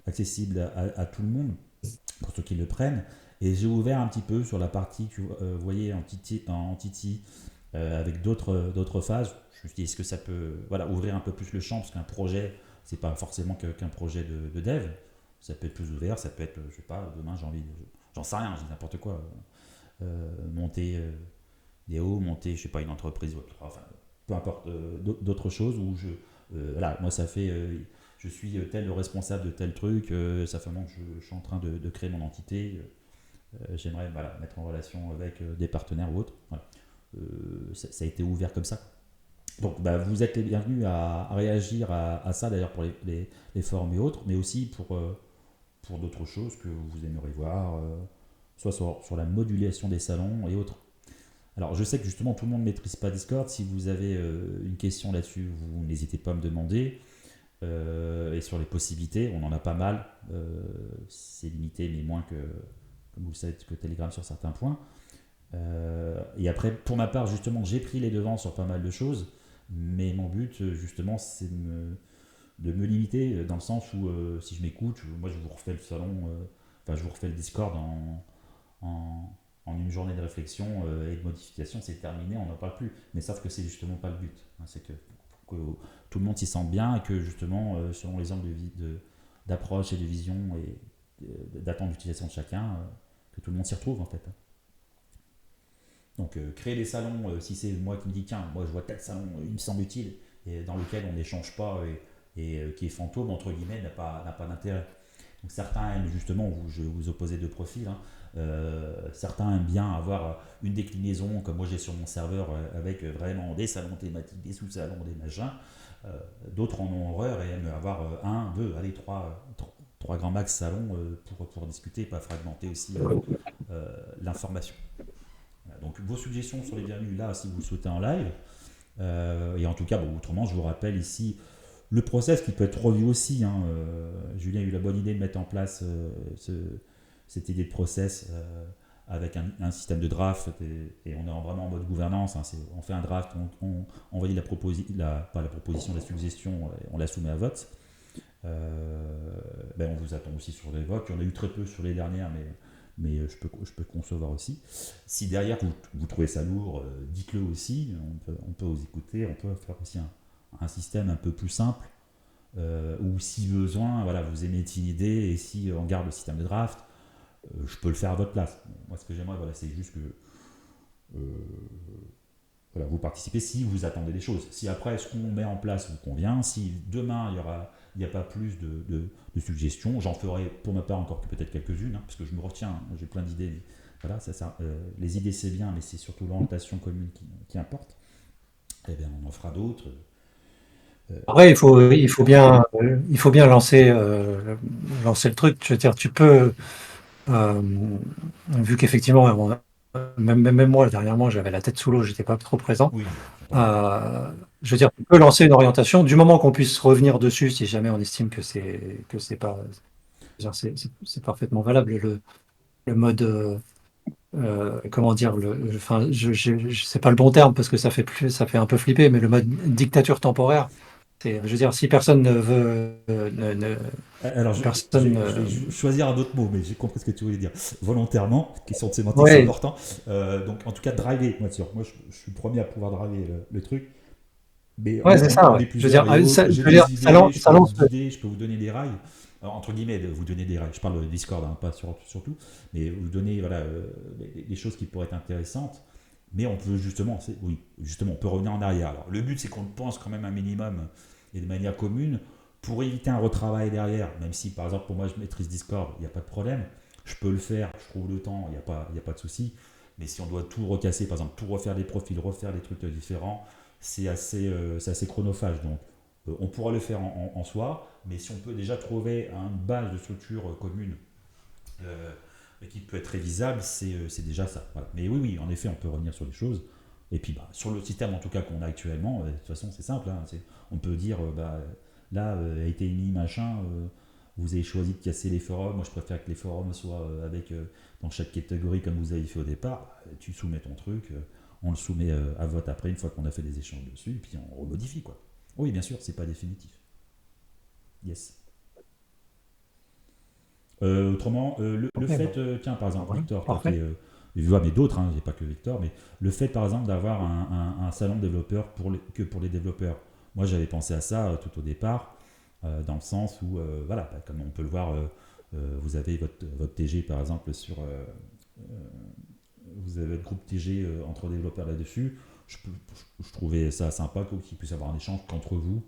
accessible à tout le monde, pour ceux qui le prennent. Et j'ai ouvert un petit peu sur la partie, vous voyez, en Titi, avec d'autres phases. Je me suis dit, est-ce que ça peut ouvrir un peu plus le champ, parce qu'un projet, c'est pas forcément qu'un projet de dev. Ça peut être plus ouvert, ça peut être, je sais pas, demain j'en sais rien, je dis n'importe quoi. Monter des hauts, monter, je sais pas, une entreprise, enfin, peu importe, d'autres choses où voilà, moi ça fait, je suis tel le responsable de tel truc, ça fait un moment que je suis en train de créer mon entité. J'aimerais mettre en relation avec des partenaires ou autres. Voilà. Ça a été ouvert comme ça. Donc vous êtes les bienvenus à réagir à ça, d'ailleurs pour les forums et autres, mais aussi pour d'autres choses que vous aimeriez voir, soit sur la modulation des salons et autres. Alors je sais que justement tout le monde ne maîtrise pas Discord. Si vous avez une question là-dessus, vous n'hésitez pas à me demander. Et sur les possibilités, on en a pas mal. C'est limité, mais moins que, comme vous le savez, que Telegram sur certains points. Et après, pour ma part, justement, j'ai pris les devants sur pas mal de choses, mais mon but, justement, c'est de me limiter dans le sens où, si je m'écoute, moi je vous refais le salon, je vous refais le Discord en une journée de réflexion et de modification, c'est terminé, on n'en parle plus. Mais sauf que c'est justement pas le but. C'est que tout le monde s'y sente bien et que justement, selon les angles d'approche et de vision et d'attente d'utilisation de chacun, que tout le monde s'y retrouve en fait. Donc créer des salons, si c'est moi qui me dis tiens, moi je vois tel salon, il me semble utile, et dans lequel on n'échange pas et qui est fantôme, entre guillemets, n'a pas d'intérêt. Donc certains aiment justement, je vais vous opposer deux profils, hein, certains aiment bien avoir une déclinaison comme moi j'ai sur mon serveur avec vraiment des salons thématiques, des sous-salons, des machins. D'autres en ont horreur et aiment avoir un, deux, allez, trois grands max salons pour discuter, pas fragmenter aussi l'information. Donc vos suggestions sont les bienvenues là si vous le souhaitez en live. Et en tout cas, autrement, je vous rappelle ici Le process qui peut être revu aussi, hein, Julien a eu la bonne idée de mettre en place cette idée de process avec un système de draft et on est vraiment en mode gouvernance. Hein, on fait un draft, on valide pas la proposition, la suggestion, on la soumet à vote. On vous attend aussi sur les votes. Il y en a eu très peu sur les dernières, mais je peux concevoir aussi. Si derrière vous trouvez ça lourd, dites-le aussi. On peut vous écouter. On peut faire aussi un système un peu plus simple où, si besoin, voilà, vous émettez une idée et si on garde le système de draft, je peux le faire à votre place. Moi, ce que j'aimerais, voilà, c'est juste que voilà, vous participez si vous attendez des choses. Si après ce qu'on met en place vous convient, si demain il n'y a pas plus de suggestions, j'en ferai pour ma part encore peut-être quelques-unes, hein, parce que je me retiens, hein, j'ai plein d'idées. Mais voilà, les idées c'est bien, mais c'est surtout l'orientation commune qui importe. Eh bien, on en fera d'autres. Après, il faut bien lancer le truc. Je veux dire, tu peux, vu qu'effectivement, même moi, dernièrement, j'avais la tête sous l'eau, j'étais pas trop présent. Oui. Je veux dire, tu peux lancer une orientation du moment qu'on puisse revenir dessus si jamais on estime que c'est pas, c'est parfaitement valable. Le mode, comment dire, enfin, c'est pas le bon terme parce que ça fait un peu flipper, mais le mode dictature temporaire. Je veux dire, si personne ne veut, Alors, je vais choisir un autre mot, mais j'ai compris ce que tu voulais dire. Volontairement, question de sémantique, c'est important. Donc, en tout cas, driver. Moi, je suis le premier à pouvoir driver le truc. Mais c'est ça. on est plusieurs. Je peux vous donner des rails. Alors, entre guillemets, vous donner des rails. Je parle de Discord, hein, pas surtout. Mais vous donner des choses qui pourraient être intéressantes. Mais on peut justement, on peut revenir en arrière. Alors, le but, c'est qu'on pense quand même un minimum et de manière commune pour éviter un retravail derrière. Même si, par exemple, pour moi, je maîtrise Discord, il n'y a pas de problème. Je peux le faire, je trouve le temps, il n'y a pas de souci. Mais si on doit tout recasser, par exemple, tout refaire des profils, refaire des trucs différents, c'est assez chronophage. Donc, on pourra le faire en soi, mais si on peut déjà trouver une base de structure commune qui peut être révisable, c'est déjà ça. Voilà. Mais oui, en effet, on peut revenir sur les choses. Et puis, sur le système, en tout cas, qu'on a actuellement, de toute façon, c'est simple. Hein, on peut dire, là, a été émis machin, vous avez choisi de casser les forums. Moi, je préfère que les forums soient dans chaque catégorie, comme vous avez fait au départ. Tu soumets ton truc, on le soumet à vote après, une fois qu'on a fait des échanges dessus, et puis on remodifie, quoi. Oui, bien sûr, c'est pas définitif. Yes. Autrement, le fait, tiens, par exemple, Victor, mais d'autres, hein, j'ai pas que Victor, mais le fait, par exemple, d'avoir un salon de développeurs pour les développeurs. Moi, j'avais pensé à ça tout au départ, dans le sens où, comme on peut le voir, vous avez votre TG, par exemple, vous avez votre groupe TG entre développeurs là-dessus. Je trouvais ça sympa qu'il puisse y avoir un échange qu'entre vous,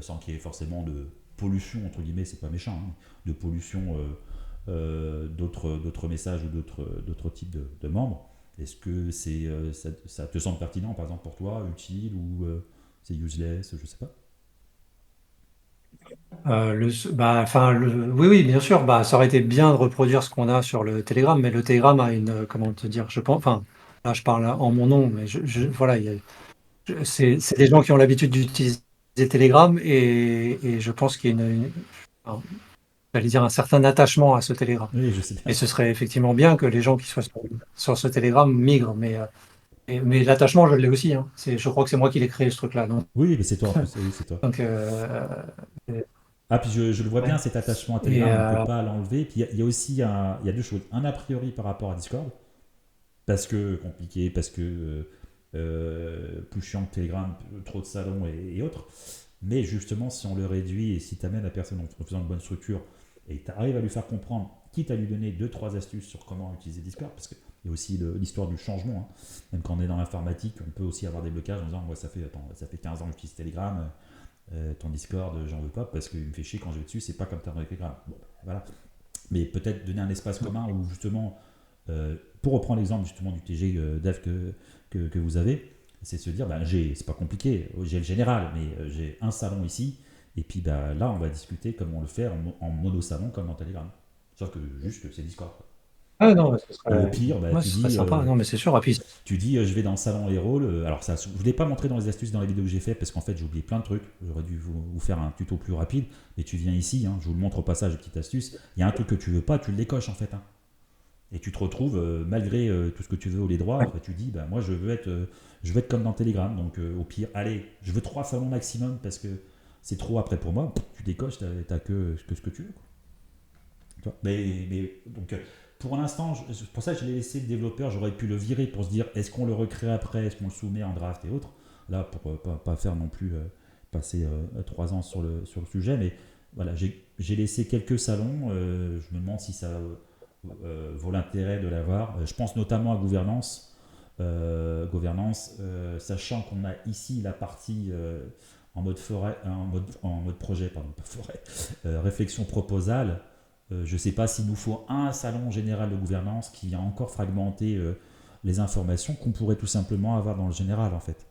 sans qu'il y ait forcément de pollution, entre guillemets, c'est pas méchant, hein, de pollution d'autres messages ou d'autres types de membres. Est-ce que ça te semble pertinent, par exemple, pour toi, utile, ou c'est useless, je sais pas? Oui, bien sûr. Ça aurait été bien de reproduire ce qu'on a sur le Telegram, mais le Telegram a comment te dire, je pense, enfin, là, je parle en mon nom, mais voilà, c'est des gens qui ont l'habitude d'utiliser Telegram et je pense qu'il y a j'allais dire un certain attachement à ce Telegram. Oui, je sais bien. Et ce serait effectivement bien que les gens qui soient sur ce Telegram migrent, mais l'attachement, je l'ai aussi. Hein. Je crois que c'est moi qui l'ai créé, ce truc-là. Donc, oui, mais c'est toi. Oui, c'est toi. Donc, puis je le vois bien, cet attachement à Telegram, on ne peut pas l'enlever. Puis il y a aussi il y a deux choses. Un a priori par rapport à Discord, parce que compliqué, parce que plus chiant que Telegram, trop de salons et autres. Mais justement, si on le réduit et si tu amènes la personne en faisant une bonne structure et tu arrives à lui faire comprendre, quitte à lui donner 2-3 astuces sur comment utiliser Discord, parce qu'il y a aussi l'histoire du changement. Hein. Même quand on est dans l'informatique, on peut aussi avoir des blocages en disant moi, ça fait 15 ans que j'utilise Telegram, ton Discord, j'en veux pas parce qu'il me fait chier quand je vais dessus, c'est pas comme Telegram. Bon, voilà. Mais peut-être donner un espace commun où justement, pour reprendre l'exemple justement du TG Dev que vous avez, c'est se dire, c'est pas compliqué, j'ai le général, mais j'ai un salon ici, et puis là, on va discuter comment on le fait en mono-salon comme dans Telegram. Sauf que juste, c'est Discord. Ah non, ce Et au serait, pire, bah, ouais, ce serait sympa. Non, mais c'est sûr. Et puis, je vais dans le salon les rôles. Alors ça, je ne vous l'ai pas montré dans les astuces dans les vidéos que j'ai fait parce qu'en fait j'ai oublié plein de trucs. J'aurais dû vous faire un tuto plus rapide. Mais tu viens ici, hein, je vous le montre au passage, petite astuce. Il y a un truc que tu veux pas, tu le décoches en fait. Hein. Et tu te retrouves, malgré tout ce que tu veux ou les droits, bah, tu dis, bah, moi je veux être comme dans Telegram. Donc au pire, allez, je veux 3 salons maximum parce que c'est trop après pour moi. Tu décoches, t'as que ce que tu veux. Quoi. Tu vois. Donc pour l'instant, pour ça je l'ai laissé le développeur, j'aurais pu le virer pour se dire est-ce qu'on le recrée après, est-ce qu'on le soumet en draft et autres. Là, pour pas faire non plus passer 3 ans sur le sujet, mais voilà, j'ai laissé quelques salons, je me demande si ça vaut l'intérêt de l'avoir. Je pense notamment à gouvernance, sachant qu'on a ici la partie en mode forêt, en mode projet, pardon, pas forêt, réflexion proposale. Je ne sais pas s'il nous faut un salon général de gouvernance qui vient encore fragmenter les informations qu'on pourrait tout simplement avoir dans le général en fait.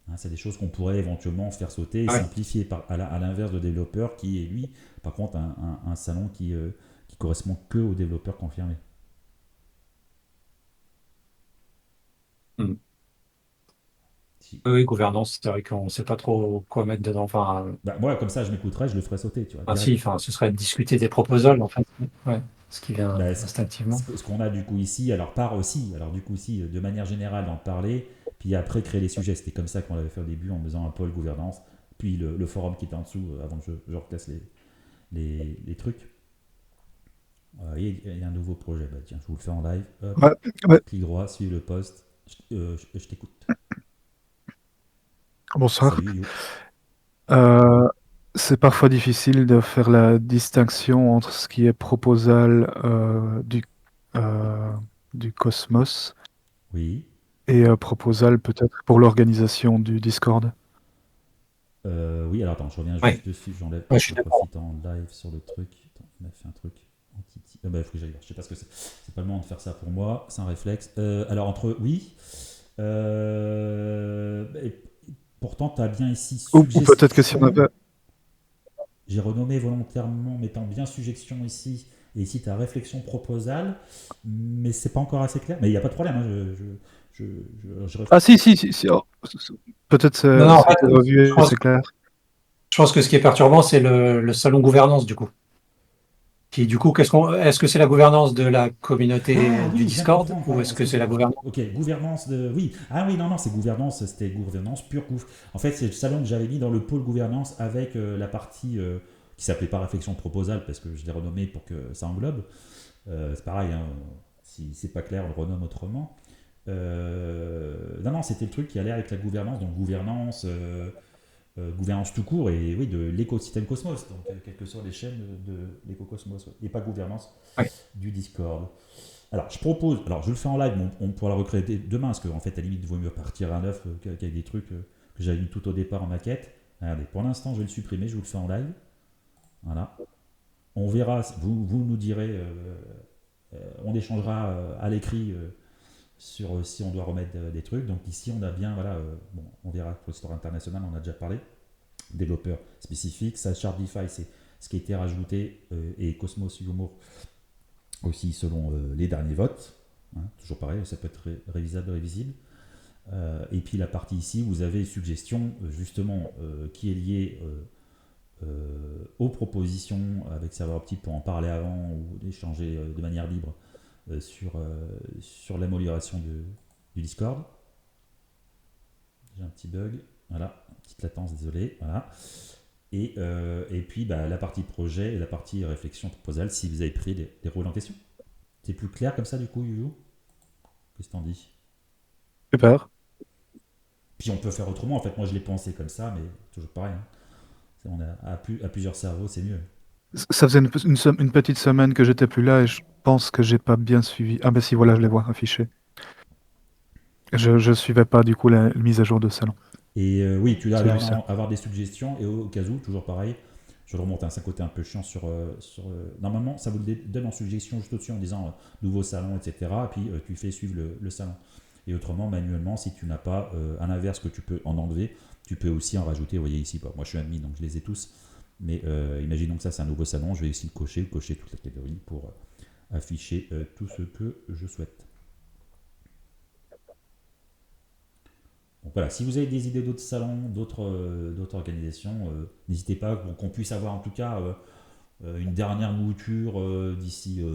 Hein, c'est des choses qu'on pourrait éventuellement faire sauter et ouais. simplifier à l'inverse de développeur qui est lui par contre un salon qui correspond que aux développeurs confirmés. Hmm. Si. Oui, gouvernance, c'est vrai qu'on ne sait pas trop quoi mettre dedans. Enfin, Bah, moi comme ça je m'écouterais, je le ferais sauter, tu vois, si, direct. enfin, ce serait discuter des proposals, en fait. Ouais, ce qui vient Bah, instinctivement. ce qu'on a du coup ici, alors du coup aussi, de manière générale d'en parler, puis après créer les sujets. C'était comme ça qu'on l'avait fait au début en faisant un pôle gouvernance, puis le forum qui était en dessous avant que je recasse les trucs. Il y a un nouveau projet, bah, tiens, je vous le fais en live. Hop, Ouais, ouais. clic droit, suivez le post. Je t'écoute. Bonsoir. Salut You. Euh, c'est parfois difficile de faire la distinction entre ce qui est proposal euh, du Cosmos Oui. et proposal peut-être pour l'organisation du Discord. Oui, alors attends, je reviens Ouais, juste dessus, j'enlève, ouais, je je suis d'accord. profite en live sur le truc. Attends, on a fait un truc. Bah, il faut que j'aille voir. Je sais pas ce que c'est. C'est pas le moment de faire ça pour moi, c'est un réflexe. Alors entre oui, et pourtant tu as bien ici Ou peut-être que si on suggestion. avait... J'ai renommé volontairement, mettant bien suggestion ici. Et ici tu as réflexion proposale, mais c'est pas encore assez clair. Mais il n'y a pas de problème. Hein, je Ah si. Oh, peut-être Non, non, en c'est fait, revu je et pense, c'est clair. je pense que ce qui est perturbant, c'est le salon gouvernance, du coup. Qui, du coup, est-ce que c'est la gouvernance de la Ah communauté du oui, je viens de Discord comprendre, ou pardon, est-ce que c'est la excuse-moi. gouvernance? Ok, gouvernance de. Oui, ah oui, non, c'est gouvernance, c'était gouvernance pure gouf. En fait, c'est le salon que j'avais mis dans le pôle gouvernance avec la partie qui s'appelait pas réflexion proposale parce que je l'ai renommé pour que ça englobe. C'est pareil, hein, si c'est pas clair, on le renomme autrement. Non, c'était le truc qui allait avec la gouvernance, donc gouvernance tout court et oui, de l'écosystème Cosmos, donc quelles que soient les chaînes de l'écosmos, ouais, et pas gouvernance Ouais. du Discord. Alors, je le fais en live, mais on pourra le recréer demain, parce qu'en fait, à la limite, il vaut mieux partir à neuf qu'avec des trucs que j'avais mis tout au départ en maquette. Regardez, pour l'instant, je vais le supprimer, je vous le fais en live. Voilà. On verra, vous nous direz, on échangera à l'écrit sur si on doit remettre des trucs. Donc ici, on a bien, voilà, bon, on verra pour le store international, on a déjà parlé. Développeur spécifique, ça, Sharpify, c'est ce qui a été rajouté, et Cosmos Humour aussi selon les derniers votes. Hein, toujours pareil, ça peut être révisable, révisible. Et puis la partie ici, vous avez suggestions justement qui est liée aux propositions avec Serveur Optique pour en parler avant ou d'échanger de manière libre sur l'amélioration du Discord. J'ai un petit bug, voilà, petite latence, désolé. Voilà. Et puis la partie projet et la partie réflexion proposale si vous avez pris des rôles en question. C'est plus clair comme ça du coup, Yuyu? Qu'est-ce que t'en dis? Super. Puis on peut faire autrement, en fait, moi je l'ai pensé comme ça, mais toujours pareil. Hein. On a à plusieurs cerveaux, c'est mieux. Ça faisait une petite semaine que j'étais plus là et je pense que j'ai pas bien suivi. Ah ben si, voilà, je les vois affichés. Je suivais pas du coup la mise à jour de salon. Et oui, tu dois J'ai vu ça. avoir des suggestions, et au cas où, toujours pareil, je le remonte, hein, c'est un côté un peu chiant normalement, ça vous le donne en suggestion juste au-dessus en disant nouveau salon, etc. Et puis tu fais suivre le salon. Et autrement, manuellement, si tu n'as pas à l'inverse que tu peux en enlever, tu peux aussi en rajouter. Vous voyez ici, moi je suis admin, donc je les ai tous. Mais imaginons que ça, c'est un nouveau salon. Je vais ici cocher toute la catégorie pour afficher tout ce que je souhaite. Donc voilà, si vous avez des idées d'autres salons, d'autres organisations, n'hésitez pas qu'on puisse avoir en tout cas une dernière mouture d'ici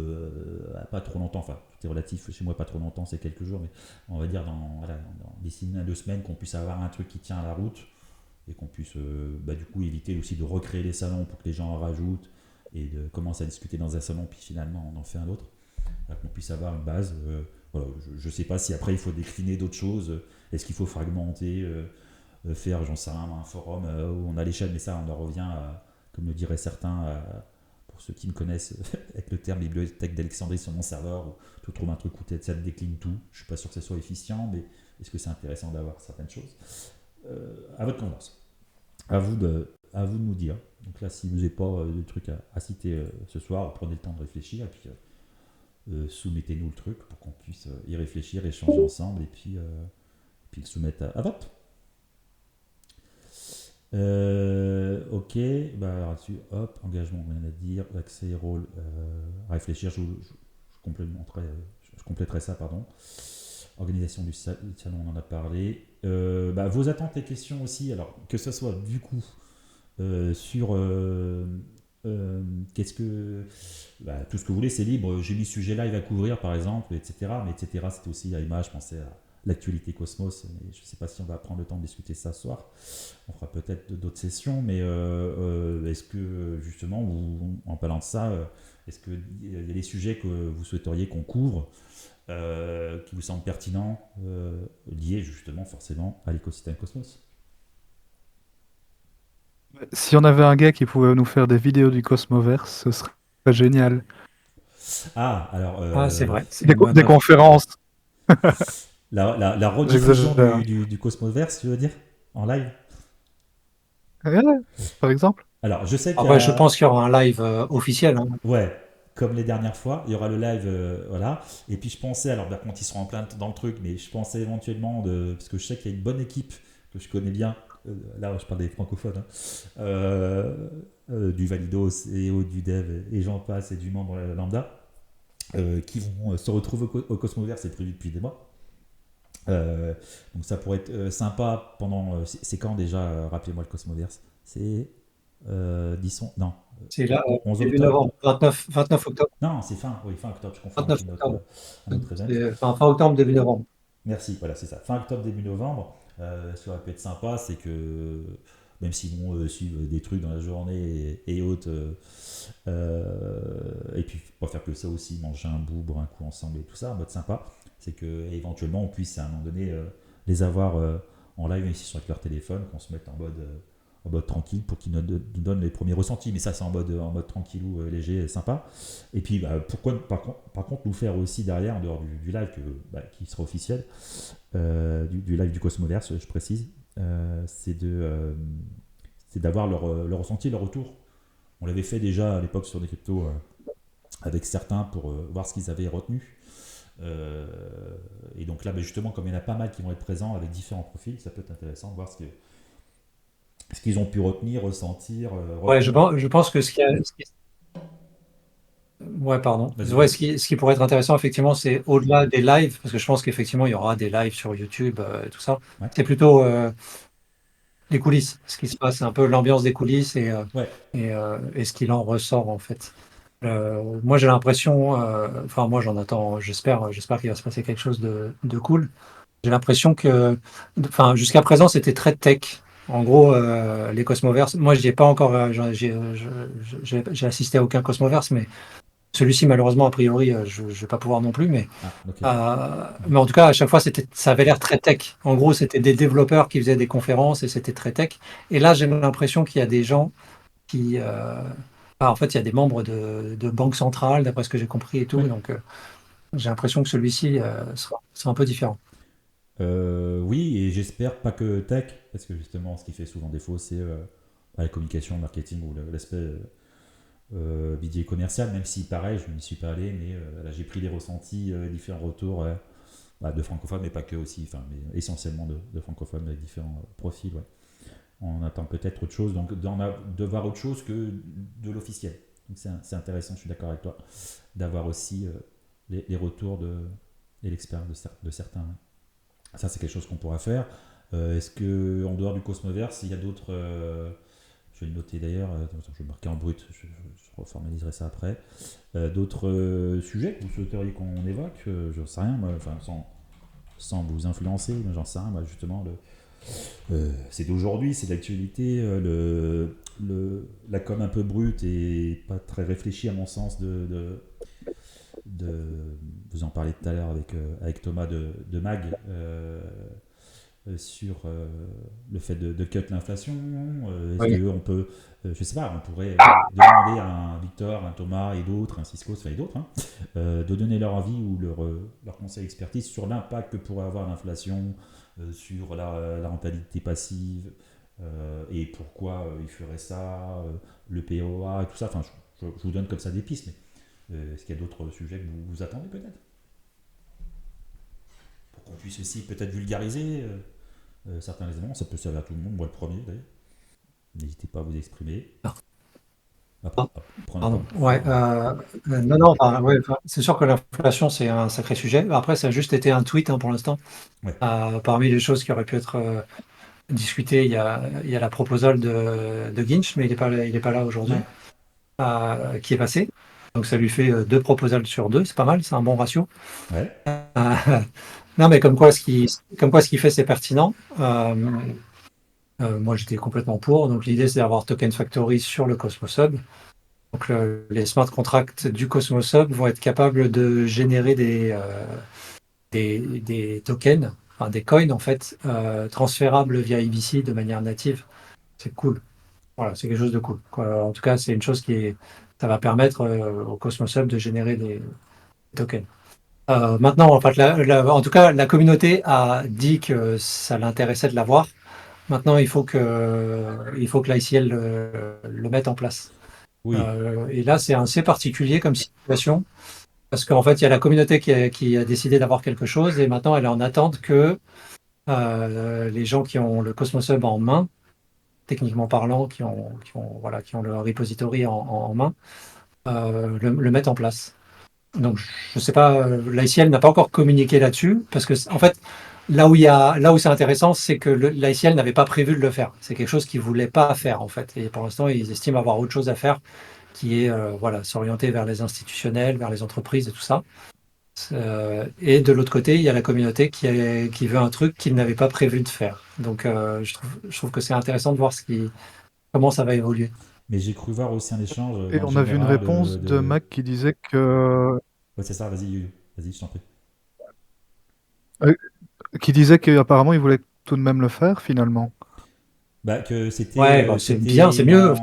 pas trop longtemps. Enfin, tout est relatif chez moi, pas trop longtemps, c'est quelques jours, mais on va dire d'ici 1 à 2 semaines qu'on puisse avoir un truc qui tient à la route et qu'on puisse du coup éviter aussi de recréer les salons pour que les gens en rajoutent et de commencer à discuter dans un salon puis finalement on en fait un autre. Voilà, qu'on puisse avoir une base. Voilà, je ne sais pas si après il faut décliner d'autres choses. Est-ce qu'il faut fragmenter, faire, j'en sais rien, un forum où on a l'échelle, mais ça on en revient à, comme le diraient certains, pour ceux qui me connaissent avec le terme bibliothèque d'Alexandrie sur mon serveur, où tu trouves un truc où ça te décline tout. Je suis pas sûr que ce soit efficient, mais est-ce que c'est intéressant d'avoir certaines choses à votre convenance. À vous de nous dire. Donc là, si vous n'avez pas de trucs à citer ce soir, prenez le temps de réfléchir et puis soumettez-nous le truc pour qu'on puisse y réfléchir, échanger ensemble et puis le soumettre à vote. Ok, alors là-dessus, hop, engagement, on vient de dire, accès, rôle, réfléchir, je compléterai ça, pardon. Organisation du salon, on en a parlé. Vos attentes et questions aussi, alors que ce soit du coup sur qu'est-ce que tout ce que vous voulez, c'est libre. J'ai mis sujet live à couvrir par exemple, etc. Mais etc. C'était aussi à l'image, je pensais à l'actualité Cosmos, mais je ne sais pas si on va prendre le temps de discuter ça ce soir. On fera peut-être d'autres sessions, mais est-ce que justement, en parlant de ça, est-ce qu'il y a des sujets que vous souhaiteriez qu'on couvre qui vous semblent pertinents, liés justement forcément à l'écosystème Cosmos? Si on avait un gars qui pouvait nous faire des vidéos du Cosmoverse, ce serait génial. Ah, alors c'est vrai. C'est Des, une bonne des offre. conférences. la rediffusion J'exagère. du Cosmoverse, tu veux dire, en live? Ouais, par exemple. Alors, je sais qu'il y Après, je a... pense qu'il y aura un live officiel, hein. Ouais, comme les dernières fois, il y aura le live, voilà. Et puis je pensais, alors par contre ils seront en plein dans le truc, mais je pensais éventuellement, parce que je sais qu'il y a une bonne équipe que je connais bien, là je parle des francophones, hein, du Valido, et du Dev, et j'en passe, et du membre lambda, qui vont se retrouver au Cosmoverse, c'est prévu depuis des mois. Donc ça pourrait être sympa pendant... c'est quand déjà, rappelez-moi le Cosmoverse? C'est... disons, non. C'est là, 11 début octobre. novembre, 29 octobre. Non, c'est fin octobre, je confonds 29 avec octobre. un autre event. Fin octobre, début novembre. Merci, voilà, c'est ça. Fin octobre, début novembre. Ce qui aurait pu être sympa, c'est que même s'ils vont suivre des trucs dans la journée et autres, et puis pas faire que ça aussi, manger un bout, boire un coup ensemble et tout ça, en mode sympa, c'est que éventuellement on puisse à un moment donné les avoir en live ici sur leur téléphone, qu'on se mette en mode tranquille pour qu'ils nous donnent les premiers ressentis, mais ça c'est en mode tranquillou, léger, sympa. Et puis pourquoi par contre nous faire aussi derrière, en dehors du live qui sera officiel, du live du Cosmoverse, je précise, c'est d'avoir leur ressenti, leur retour. On l'avait fait déjà à l'époque sur des cryptos avec certains pour voir ce qu'ils avaient retenu. Et donc là, justement, comme il y en a pas mal qui vont être présents avec différents profils, ça peut être intéressant de voir ce qu'ils ont pu retenir, ressentir. Ouais, retenir. je pense que ouais, pardon. Vas-y, Ouais, vas-y. ce qui pourrait être intéressant, effectivement, c'est au-delà des lives, parce que je pense qu'effectivement, il y aura des lives sur YouTube, et tout ça. Ouais. C'est plutôt les coulisses, ce qui se passe, un peu l'ambiance des coulisses Ouais. et ce qu'il en ressort, en fait. Moi, j'ai l'impression, enfin, moi, j'en attends, j'espère qu'il va se passer quelque chose de cool. J'ai l'impression que, enfin, jusqu'à présent, c'était très tech. En gros, les Cosmoverse, moi, j'y ai pas encore, j'ai assisté à aucun Cosmoverse, mais celui-ci, malheureusement, a priori, je ne vais pas pouvoir non plus, Ah, ok. mais en tout cas, à chaque fois, ça avait l'air très tech. En gros, c'était des développeurs qui faisaient des conférences et c'était très tech. Et là, j'ai l'impression qu'il y a des gens qui, en fait, il y a des membres de banques centrales, d'après ce que j'ai compris et tout. Ouais. Donc, j'ai l'impression que celui-ci sera un peu différent. Oui, et j'espère pas que tech, parce que justement, ce qui fait souvent défaut, c'est la communication, le marketing ou l'aspect bidier commercial, même si pareil, je n'y suis pas allé, mais là, j'ai pris les ressentis, différents retours de francophones, mais pas que aussi, mais essentiellement de francophones avec différents profils. Ouais. On attend peut-être autre chose, donc de voir autre chose que de l'officiel. Donc c'est intéressant, je suis d'accord avec toi, d'avoir aussi les retours et l'expérience de certains. Ça, c'est quelque chose qu'on pourra faire. Est-ce qu'en dehors du Cosmoverse, il y a d'autres. Je vais le noter d'ailleurs, je vais le marquer en brut, je reformaliserai ça après. D'autres sujets que vous souhaiteriez qu'on évoque, je ne sais rien, moi, sans vous influencer, mais j'en sais rien, moi, justement. C'est d'aujourd'hui, c'est d'actualité. La com un peu brute et pas très réfléchie, à mon sens, vous en parlez tout à l'heure avec Thomas de Mag. Sur le fait de cut l'inflation. Est-ce qu'on peut, je sais pas, on pourrait demander à un Victor, un Thomas et d'autres, un Cisco, et d'autres, de donner leur avis ou leur conseil expertise sur l'impact que pourrait avoir l'inflation sur la rentabilité passive et pourquoi ils feraient ça, le POA et tout ça. Enfin, je vous donne comme ça des pistes, mais est-ce qu'il y a d'autres sujets que vous attendez peut-être pour qu'on puisse aussi peut-être vulgariser certains éléments, ça peut servir à tout le monde, moi le premier d'ailleurs. N'hésitez pas à vous exprimer. Pardon. Ouais, non, c'est sûr que l'inflation, c'est un sacré sujet. Après, ça a juste été un tweet pour l'instant. Ouais. Parmi les choses qui auraient pu être discutées, il y a la proposal de Ginch, mais il n'est pas là aujourd'hui, qui est passé. Donc ça lui fait 2 proposals sur 2, c'est pas mal, c'est un bon ratio. Ouais. Non, mais comme quoi ce qu'il fait, c'est pertinent. Moi, j'étais complètement pour. Donc, l'idée, c'est d'avoir Token Factory sur le Cosmos Hub. Donc, les smart contracts du Cosmos Hub vont être capables de générer des tokens, enfin des coins, en fait, transférables via IBC de manière native. C'est cool. Voilà, c'est quelque chose de cool. En tout cas, c'est une chose ça va permettre au Cosmos Hub de générer des tokens. Maintenant, en fait, en tout cas, la communauté a dit que ça l'intéressait de l'avoir. Maintenant, il faut que l'ICL le mette en place. Oui. Et là, c'est assez particulier comme situation, parce qu'en fait, il y a la communauté qui a décidé d'avoir quelque chose, et maintenant, elle est en attente que les gens qui ont le Cosmos Hub en main, techniquement parlant, qui ont le repository en main, le mettent en place. Donc, je ne sais pas, l'ICL n'a pas encore communiqué là-dessus, parce que, en fait, là où c'est intéressant, c'est que l'ICL n'avait pas prévu de le faire. C'est quelque chose qu'ils ne voulaient pas faire, en fait. Et pour l'instant, ils estiment avoir autre chose à faire, qui est s'orienter vers les institutionnels, vers les entreprises et tout ça. Et de l'autre côté, il y a la communauté qui veut un truc qu'ils n'avaient pas prévu de faire. Donc, je trouve que c'est intéressant de voir comment ça va évoluer. Mais j'ai cru voir aussi un échange. Et on a vu une réponse de Mac qui disait que. Ouais, c'est ça, vas-y, Yuyu. Vas-y, je t'en prie. Qui disait qu'apparemment il voulait tout de même le faire finalement. Bah, que c'était. Ouais, c'est bien, c'est mieux.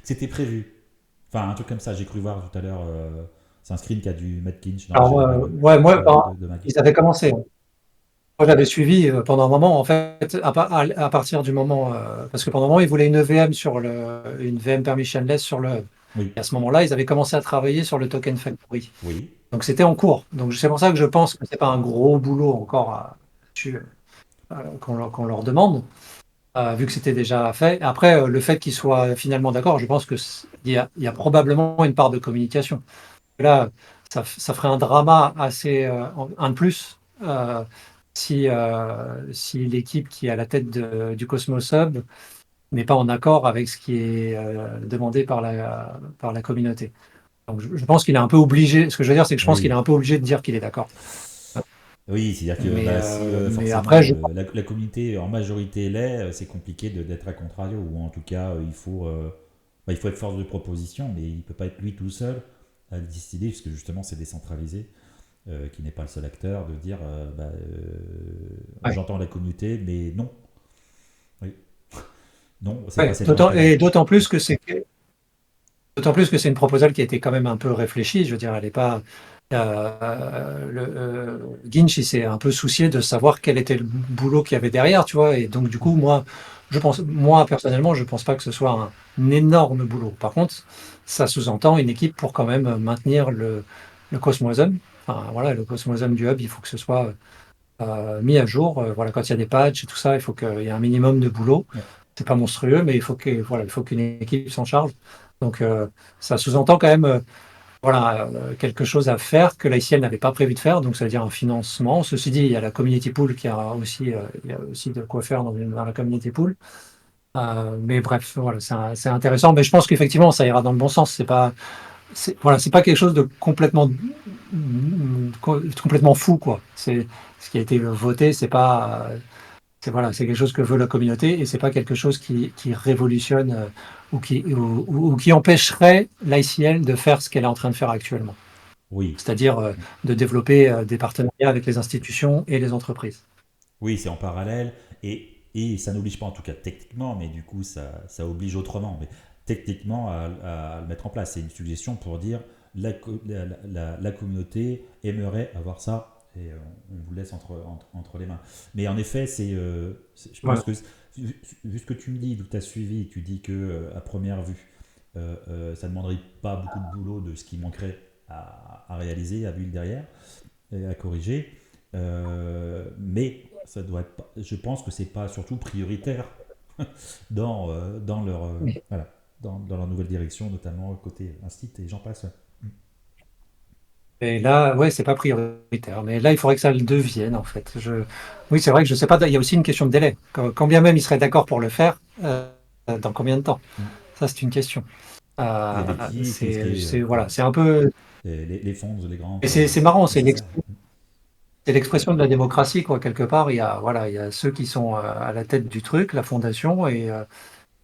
C'était prévu. Enfin, un truc comme ça, j'ai cru voir tout à l'heure. C'est un screen qu'a dû mettre Kinch. Ils avaient commencé. Moi, j'avais suivi pendant un moment, en fait, à partir du moment. Parce que pendant un moment, ils voulaient une VM une VM permissionless sur le hub. Oui. Et à ce moment-là, ils avaient commencé à travailler sur le Token Factory. Oui. Donc, c'était en cours. Donc, c'est pour ça que je pense que c'est pas un gros boulot encore qu'on leur demande, vu que c'était déjà fait. Après, le fait qu'ils soient finalement d'accord, je pense qu'il y a probablement une part de communication. Là, ça ferait un drama assez un de plus si l'équipe qui est à la tête du Cosmos Hub n'est pas en accord avec ce qui est demandé par la communauté. Donc, je pense qu'il est un peu obligé. Ce que je veux dire, c'est que je pense qu'il est un peu obligé de dire qu'il est d'accord. Oui, c'est-à-dire que si forcément après, la communauté en majorité l'est, c'est compliqué d'être à contrario, ou en tout cas il faut être force de proposition, mais il ne peut pas être lui tout seul à décider, puisque justement c'est décentralisé, qui n'est pas le seul acteur, de dire j'entends la communauté, mais non. Oui. Non, c'est pas cette et d'autant plus que c'est une proposale qui a été quand même un peu réfléchie. Je veux dire, elle n'est pas. Ginch, il s'est un peu soucié de savoir quel était le boulot qu'il y avait derrière, tu vois. Et donc, du coup, moi, personnellement, je pense pas que ce soit un énorme boulot. Par contre, ça sous-entend une équipe pour quand même maintenir le Cosmos Hub. Enfin, voilà, le Cosmos Hub du Hub, il faut que ce soit mis à jour. Voilà, quand il y a des patchs et tout ça, il faut qu'il y ait un minimum de boulot. Ouais. C'est pas monstrueux, mais il faut qu'une équipe s'en charge. Donc, ça sous-entend quand même voilà, quelque chose à faire que l'ICL n'avait pas prévu de faire, donc ça veut dire un financement. Ceci dit, il y a la community pool il y a aussi de quoi faire dans la community pool. Mais bref, voilà, c'est intéressant. Mais je pense qu'effectivement, ça ira dans le bon sens. Voilà, c'est pas quelque chose de complètement fou, quoi. C'est ce qui a été voté, voilà, c'est quelque chose que veut la communauté et c'est pas quelque chose qui révolutionne ou qui empêcherait l'ICL de faire ce qu'elle est en train de faire actuellement, Oui, c'est-à-dire de développer des partenariats avec les institutions et les entreprises. oui, c'est en parallèle et ça n'oblige pas en tout cas techniquement, mais du coup ça oblige autrement. Mais techniquement à le mettre en place. C'est une suggestion pour dire la communauté aimerait avoir ça et on vous laisse entre les mains. Mais en effet, je pense Voilà. que vu ce que tu me dis, d'où tu as suivi, tu dis que à première vue, ça ne demanderait pas beaucoup de boulot de ce qui manquerait à réaliser, à build derrière et à corriger. Mais ça doit être je pense que c'est pas surtout prioritaire dans leur voilà, dans leur nouvelle direction, notamment côté Instit et j'en passe. Ouais. Et là, ouais, c'est pas prioritaire. Mais là, il faudrait que ça le devienne, en fait. Oui, c'est vrai que je sais pas. Il y a aussi une question de délai. Quand bien même il serait d'accord pour le faire, dans combien de temps? Mm. Ça, c'est une question. Les équipes, est-ce qu'il y a, Voilà, c'est un peu. les fonds, les grands Et c'est marrant, nécessaires. c'est l'expression de la démocratie, quoi. Quelque part, voilà, il y a ceux qui sont à la tête du truc, la fondation, et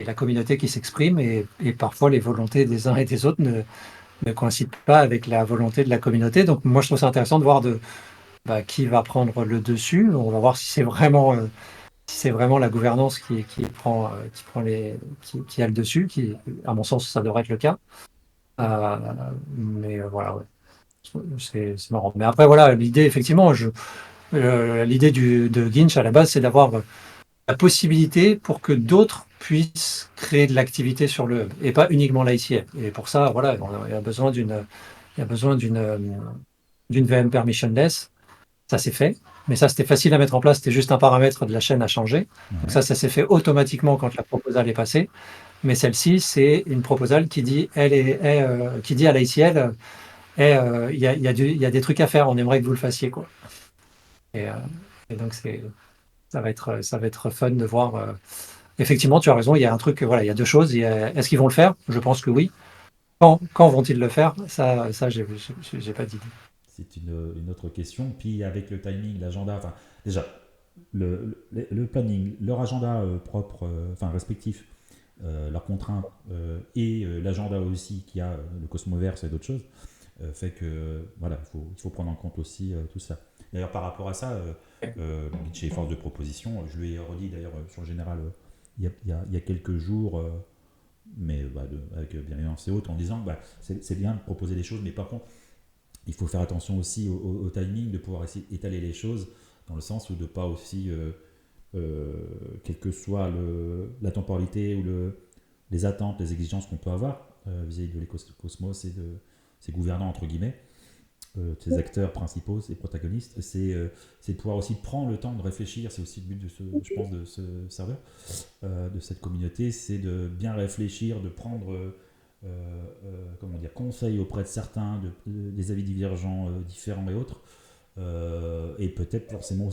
la communauté qui s'exprime, et parfois les volontés des uns et des autres ne coïncident pas avec la volonté de la communauté. Donc, moi, je trouve ça intéressant de voir qui va prendre le dessus. On va voir si c'est vraiment la gouvernance qui a le dessus, à mon sens, ça devrait être le cas. Euh, mais voilà, ouais. C'est marrant. Mais après, voilà, l'idée, effectivement, l'idée de Ginch à la base, c'est d'avoir la possibilité pour que d'autres puissent créer de l'activité sur le hub et pas uniquement l'ICF. Et pour ça, voilà, il y a besoin d'une VM permissionless. Ça s'est fait. Mais ça, c'était facile à mettre en place. C'était juste un paramètre de la chaîne à changer. Donc Ouais. ça s'est fait automatiquement quand la proposal est passée. Mais celle-ci, c'est une proposal qui dit, qui dit à l'ICL, il y a des trucs à faire. On aimerait que vous le fassiez, quoi. Et, euh, et donc ça va être fun de voir. Effectivement, tu as raison. Il y a un truc. Voilà, il y a deux choses. Est-ce qu'ils vont le faire? Je pense que oui. Quand vont-ils le faire? Ça, j'ai pas d'idée. C'est une autre question. Puis avec le timing, l'agenda, enfin déjà le planning, leur agenda propre, enfin respectif, leurs contraintes et l'agenda aussi qui a le Cosmoverse et d'autres choses, fait que voilà, il faut prendre en compte aussi tout ça. D'ailleurs, par rapport à ça, chez Force de Proposition, je lui ai redit d'ailleurs sur le général il y a quelques jours, mais avec bienveillance et autres, en disant c'est bien de proposer des choses, mais par contre, il faut faire attention aussi au timing, de pouvoir essayer étaler les choses, dans le sens où de ne pas aussi, quelle que soit la temporalité ou les attentes, les exigences qu'on peut avoir vis-à-vis de l'écosmos et de ses gouvernants, entre guillemets, ses acteurs principaux, ses protagonistes, c'est de pouvoir aussi prendre le temps de réfléchir. C'est aussi le but je pense, de ce serveur, de cette communauté, c'est de bien réfléchir, de prendre comment dire, conseil auprès de certains, des avis divergents différents et autres, et peut-être forcément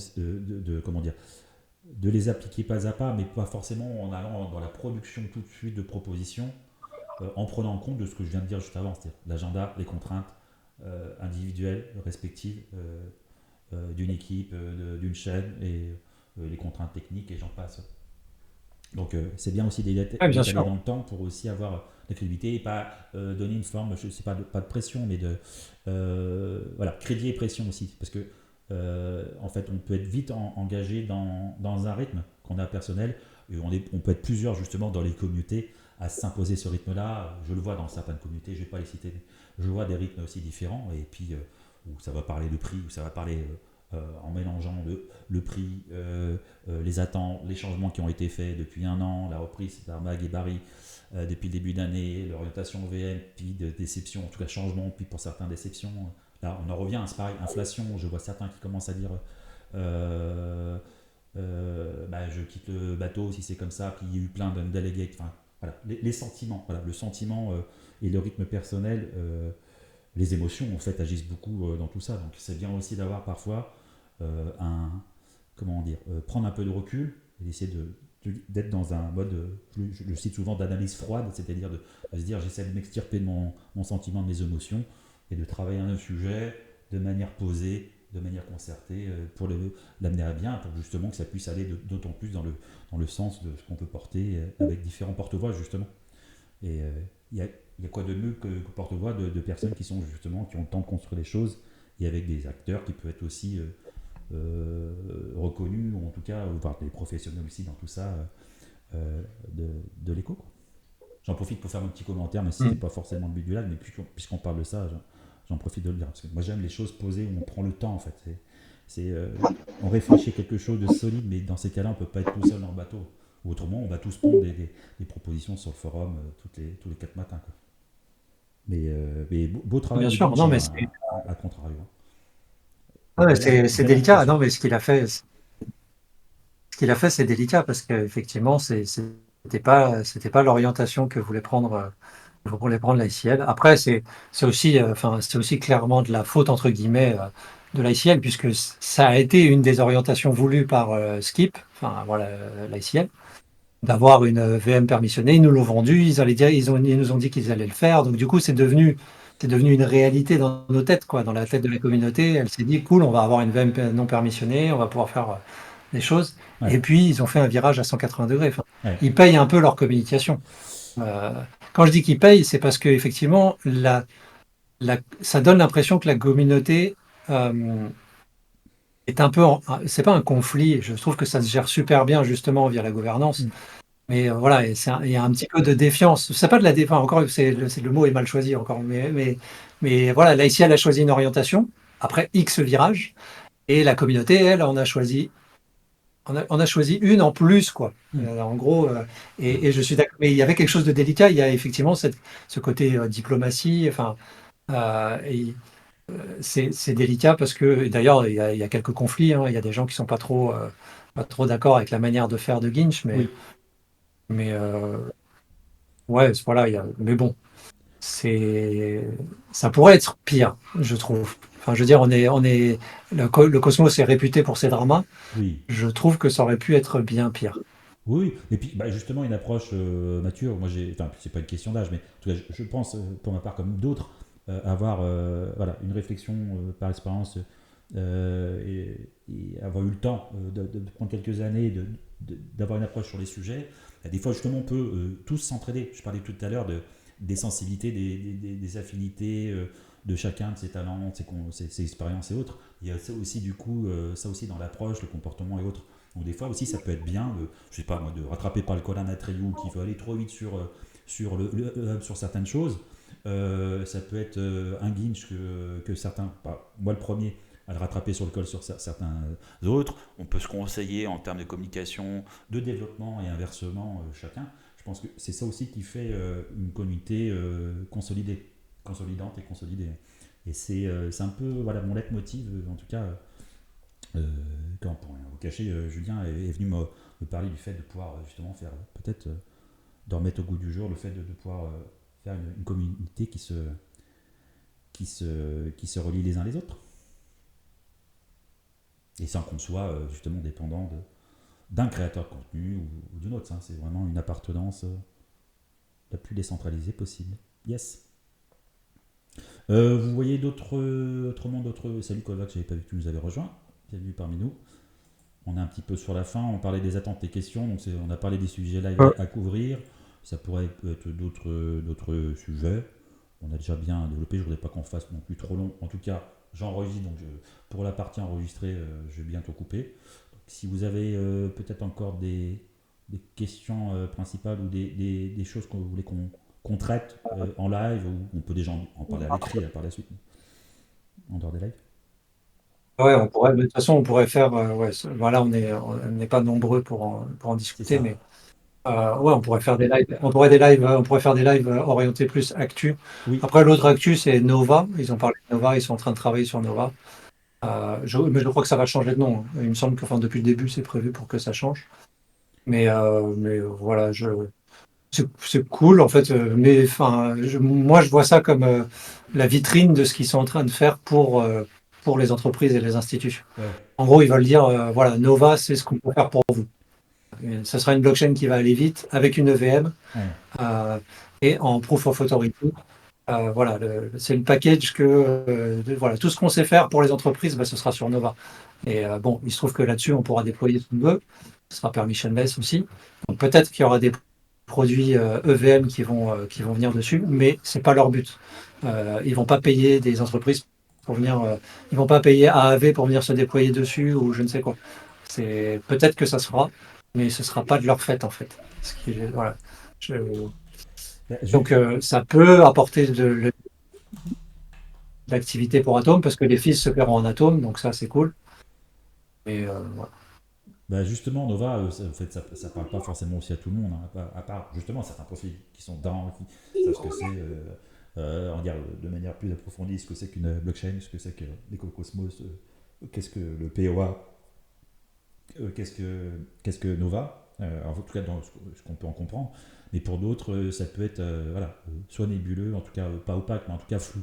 comment dire, de les appliquer pas à pas, mais pas forcément en allant dans la production tout de suite de propositions, en prenant en compte de ce que je viens de dire juste avant, c'est-à-dire l'agenda, les contraintes individuelles, respectives d'une équipe, d'une chaîne, et les contraintes techniques, et j'en passe. Donc c'est bien aussi Ouais, bien d'étaler sûr. dans le temps pour aussi avoir la crédibilité et pas donner une forme, je sais pas de pression, mais de voilà, crédit et pression aussi, parce que en fait on peut être vite engagé dans un rythme qu'on a personnel, et on peut être plusieurs justement dans les communautés à s'imposer ce rythme-là. Je le vois dans certaines communautés, je vais pas les citer, mais je vois des rythmes aussi différents, et puis où ça va parler de prix, où ça va parler en mélangeant le prix, les attentes, les changements qui ont été faits depuis un an, la reprise par Mag et Barry depuis le début d'année, l'orientation VM, puis de déception, en tout cas changement, puis pour certains déceptions. Là, on en revient, c'est pareil, inflation, je vois certains qui commencent à dire Je quitte le bateau si c'est comme ça, puis il y a eu plein de delegates. Enfin, voilà, les sentiments, voilà, le sentiment et le rythme personnel, les émotions en fait agissent beaucoup dans tout ça. Donc c'est bien aussi d'avoir parfois comment dire, prendre un peu de recul et essayer d'être dans un mode, je le cite souvent, d'analyse froide, c'est-à-dire de se dire j'essaie de m'extirper de mon sentiment, de mes émotions et de travailler un sujet de manière posée, de manière concertée pour l'amener à bien, pour justement que ça puisse aller d'autant plus dans le sens de ce qu'on peut porter avec différents porte-voix justement. Et il y a quoi de mieux que porte-voix de personnes qui sont justement, qui ont le temps de construire les choses et avec des acteurs qui peuvent être aussi reconnus, ou en tout cas, enfin, des professionnels aussi dans tout ça de l'écho, quoi. J'en profite pour faire un petit commentaire, mais ce n'est pas forcément le but du live, mais puisqu'on parle de ça, j'en profite de le dire. Parce que moi, j'aime les choses posées où on prend le temps, en fait. On réfléchit à quelque chose de solide, mais dans ces cas-là, on ne peut pas être tout seul dans le bateau. Ou autrement, on va tous prendre des propositions sur le forum tous les 4 matins, quoi. Mais beau travail Bien de sûr, Gitch, non, mais à contrario. c'est délicat. Non, mais ce qu'il a fait, c'est délicat parce qu'effectivement, c'était pas l'orientation que voulait prendre l'ICL. Après, c'est aussi, enfin, c'est aussi clairement de la faute entre guillemets de l'ICL puisque ça a été une des orientations voulues par Skip, enfin voilà, l'ICL, d'avoir une VM permissionnée. Ils nous l'ont vendu, ils nous ont dit qu'ils allaient le faire. Donc du coup, c'est devenu une réalité dans nos têtes, quoi, dans la tête de la communauté. Elle s'est dit, cool, on va avoir une VM non permissionnée, on va pouvoir faire des choses. Ouais. Et puis, ils ont fait un virage à 180 degrés. Enfin, Ouais. ils payent un peu leur communication. Quand je dis qu'ils payent, c'est parce qu'effectivement, ça donne l'impression que la communauté est un peu. C'est pas un conflit, je trouve que ça se gère super bien justement via la gouvernance. Mais voilà, il y a un petit peu de défiance. C'est pas de la défiance, encore, le mot est mal choisi encore, mais voilà, l'ICL a choisi une orientation, après X virages, et la communauté, elle, on a choisi une en plus, quoi. En gros, et je suis d'accord, mais il y avait quelque chose de délicat, il y a effectivement ce côté diplomatie, enfin, c'est délicat parce que, d'ailleurs, il y a quelques conflits, hein. Il y a des gens qui sont pas trop d'accord avec la manière de faire de Ginch, Oui. mais ouais, voilà, mais bon, ça pourrait être pire, je trouve. Enfin, je veux dire, le Cosmos est réputé pour ses dramas. Oui. Je trouve que ça aurait pu être bien pire. Oui, et puis justement une approche mature. Moi, enfin, c'est pas une question d'âge, mais en tout cas, je pense pour ma part comme d'autres avoir voilà une réflexion par expérience et avoir eu le temps de prendre quelques années d'avoir une approche sur les sujets. Des fois, justement, on peut tous s'entraider. Je parlais tout à l'heure des sensibilités, des affinités de chacun, de ses talents, de ses expériences et autres. Il y a ça aussi, du coup, ça aussi dans l'approche, le comportement et autres. Donc des fois aussi ça peut être bien, je sais pas moi, de rattraper par le Colin Atreyu qui veut aller trop vite sur certaines choses. Ça peut être un Ginch que certains, moi le premier, à le rattraper sur le col sur certains autres. On peut se conseiller en termes de communication, de développement et inversement chacun. Je pense que c'est ça aussi qui fait une communauté consolidante et consolidée. Et c'est un peu voilà, mon leitmotiv, en tout cas. Pour rien vous cacher, Julien est venu me parler du fait de pouvoir justement faire peut-être de remettre au goût du jour le fait de pouvoir faire une communauté qui se relie les uns les autres et sans qu'on soit justement dépendant d'un créateur de contenu ou d'une autre. C'est vraiment une appartenance la plus décentralisée possible. Yes. Vous voyez autrement d'autres. Salut Kovac, j'avais pas vu que tu nous avais rejoint. Bienvenue parmi nous. On est un petit peu sur la fin, on parlait des attentes et questions, donc on a parlé des sujets live à couvrir, ça pourrait être d'autres sujets. On a déjà bien développé, je ne voudrais pas qu'on fasse non plus trop long. En tout cas, j'enregistre, donc pour la partie enregistrée, je vais bientôt couper. Donc, si vous avez peut-être encore des questions principales ou des choses que vous voulez qu'on traite en live, ou on peut déjà en parler à l'écrit par la suite, en dehors des lives. Ouais, de toute façon, on pourrait faire. Ouais, voilà, on n'est pas nombreux pour en discuter, mais ouais, on pourrait faire des lives. On pourrait faire des lives orientés plus actu. Oui. Après, l'autre actu, c'est Nova. Ils ont parlé de Nova. Ils sont en train de travailler sur Nova. Mais je crois que ça va changer de nom, hein. Il me semble que depuis le début, c'est prévu pour que ça change. Mais voilà, c'est cool en fait. Mais enfin, moi, je vois ça comme la vitrine de ce qu'ils sont en train de faire pour les entreprises et les instituts. Ouais. En gros, ils veulent dire, voilà, Nova, c'est ce qu'on peut faire pour vous. Et ce sera une blockchain qui va aller vite avec une EVM Ouais. et en proof of authority. Voilà, c'est le package voilà, tout ce qu'on sait faire pour les entreprises, ce sera sur Nova. Et bon, il se trouve que là-dessus, on pourra déployer ce qu'on veut. Ce sera permissionless aussi. Donc peut-être qu'il y aura des produits EVM qui vont venir dessus, mais c'est pas leur but. Ils vont pas payer des entreprises pour venir, ils vont pas payer AAV pour venir se déployer dessus ou je ne sais quoi. C'est peut-être que ça se fera, mais ce sera pas de leur fait en fait. Voilà. Je- Bah, Donc ça peut apporter de l'activité pour Atom parce que les fils se feront en Atom, donc ça c'est cool. Mais voilà. Bah, justement, Nova, en fait, ça parle pas forcément aussi à tout le monde, hein, à part justement certains profils qui sont dans, qui savent ce que c'est, on va dire de manière plus approfondie, ce que c'est qu'une blockchain, ce que c'est que l'écocosmos, qu'est-ce que le POA, qu'est-ce que Nova, en tout cas dans ce qu'on peut en comprendre, mais pour d'autres, ça peut être voilà, soit nébuleux, en tout cas pas opaque, mais en tout cas flou.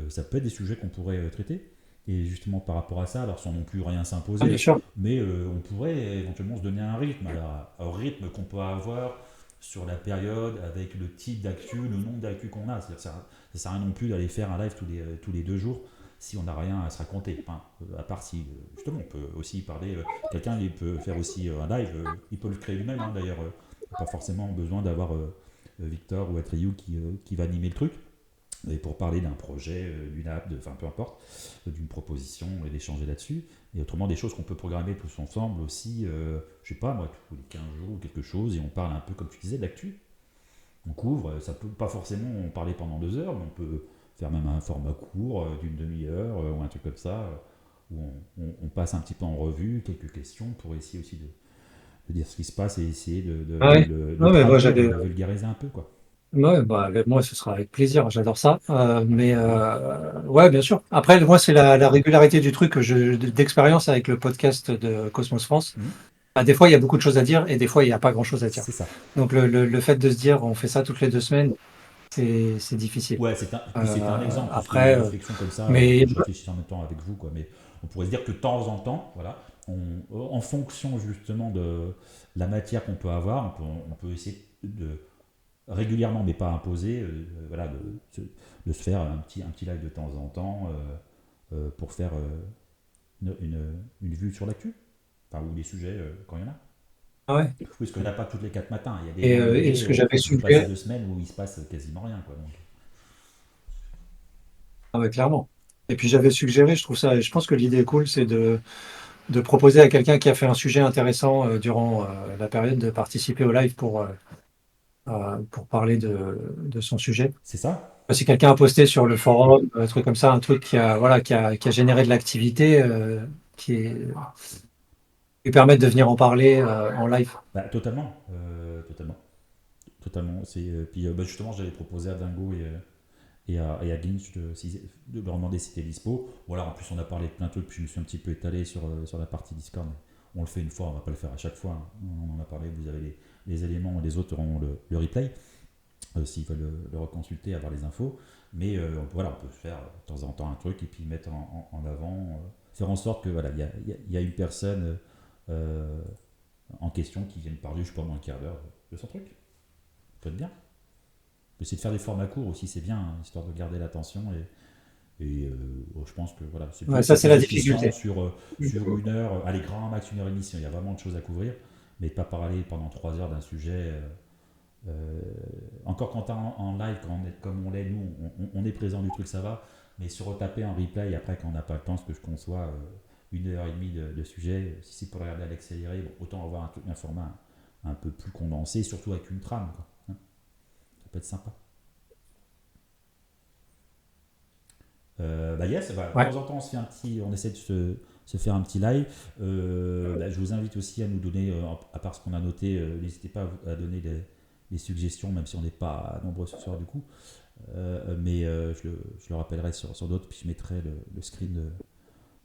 Ça peut être des sujets qu'on pourrait traiter. Et justement par rapport à ça, alors sans non plus rien Bien s'imposer, sûr. mais on pourrait éventuellement se donner un rythme, alors, au rythme qu'on peut avoir sur la période, avec le type d'actu, le nombre d'actu qu'on a. C'est-à-dire, ça ne sert à rien non plus d'aller faire un live tous les 2 jours si on n'a rien à se raconter. Enfin, à part si, justement, on peut aussi parler, quelqu'un il peut faire aussi un live, il peut le créer lui-même, hein, d'ailleurs, pas forcément besoin d'avoir Victor ou Atriou qui va animer le truc. Et pour parler d'un projet, d'une app, enfin peu importe, d'une proposition et d'échanger là-dessus. Et autrement, des choses qu'on peut programmer tous ensemble aussi, je sais pas moi, tous les 15 jours ou quelque chose, et on parle un peu, comme tu disais, de l'actu. On couvre, ça peut pas forcément en parler pendant 2 heures, mais on peut faire même un format court d'une demi-heure ou un truc comme ça, où on passe un petit peu en revue quelques questions pour essayer aussi de dire ce qui se passe et essayer Ah ouais. de Ouais, mais moi traduire, de j'avais. le vulgariser un peu, quoi. Ouais, avec moi, ce sera avec plaisir. J'adore ça. Mais ouais, bien sûr. Après, moi, c'est la régularité du truc d'expérience avec le podcast de Cosmos France. Mhm. Des fois, il y a beaucoup de choses à dire et des fois, il n'y a pas grand-chose à dire. C'est ça. Donc, le fait de se dire, on fait ça toutes les 2 semaines, c'est difficile. Ouais, puis c'était un exemple, parce qu'il y a une Après, réflexion comme ça, mais je réfléchis en même temps avec vous, quoi, mais on pourrait se dire que de temps en temps, voilà, en fonction justement de la matière qu'on peut avoir, on peut essayer de régulièrement, mais pas imposer, voilà, de se faire un petit live de temps en temps pour faire une vue sur l'actu, enfin, ou des sujets quand il y en a. ouais. Oui, parce qu'on n'a pas toutes les 4 matins, il y a des Et, moments et ce donnés, que j'avais on peut passer suggéré, 2 semaines où il se passe quasiment rien, quoi, donc. ouais, clairement. Et puis j'avais suggéré, je trouve ça, et je pense que l'idée est cool, c'est de proposer à quelqu'un qui a fait un sujet intéressant durant la période de participer au live pour parler de son sujet. C'est ça. Si quelqu'un a posté sur le forum, un truc comme ça, un truc voilà, qui a généré de l'activité, qui permet de venir en parler en live. Bah, totalement, totalement, totalement. Puis bah, justement, j'avais proposé à Dingo et à Ginch de leur demander si c'était dispo. Voilà, en plus on a parlé de plein de trucs, puis je me suis un petit peu étalé sur la partie Discord. On le fait une fois, on va pas le faire à chaque fois, hein. On en a parlé, vous avez les éléments, les autres auront le replay, s'ils veulent le reconsulter, avoir les infos. Mais voilà, on peut faire de temps en temps un truc et puis mettre en avant, faire en sorte que voilà, il y a une personne en question qui vienne parler, je sais pas, moins un quart d'heure de son truc. Ça peut être bien. Essayer de faire des formats courts aussi, c'est bien, hein, histoire de garder l'attention. Je pense que voilà, c'est Ouais, plus, ça, c'est c'est plus la efficient difficulté. sur 1 heure, allez, grand max 1 heure et demie, il y a vraiment de choses à couvrir, mais pas parler pendant 3 heures d'un sujet. Encore quand t'es en live, comme on l'est, nous, on est présent du truc, ça va, mais se retaper en replay après quand on n'a pas le temps, ce que je conçois, 1 heure et demie de sujet, si c'est pour regarder à l'accéléré, bon, autant avoir un format un peu plus condensé, surtout avec une trame, quoi, hein. Ça peut être sympa. Bah yes, bah, de Ouais. temps en temps on essaie de se faire un petit live. Bah, je vous invite aussi à nous donner, à part ce qu'on a noté, n'hésitez pas à donner des suggestions, même si on n'est pas nombreux ce soir du coup. Mais je le rappellerai sur d'autres, puis je mettrai le screen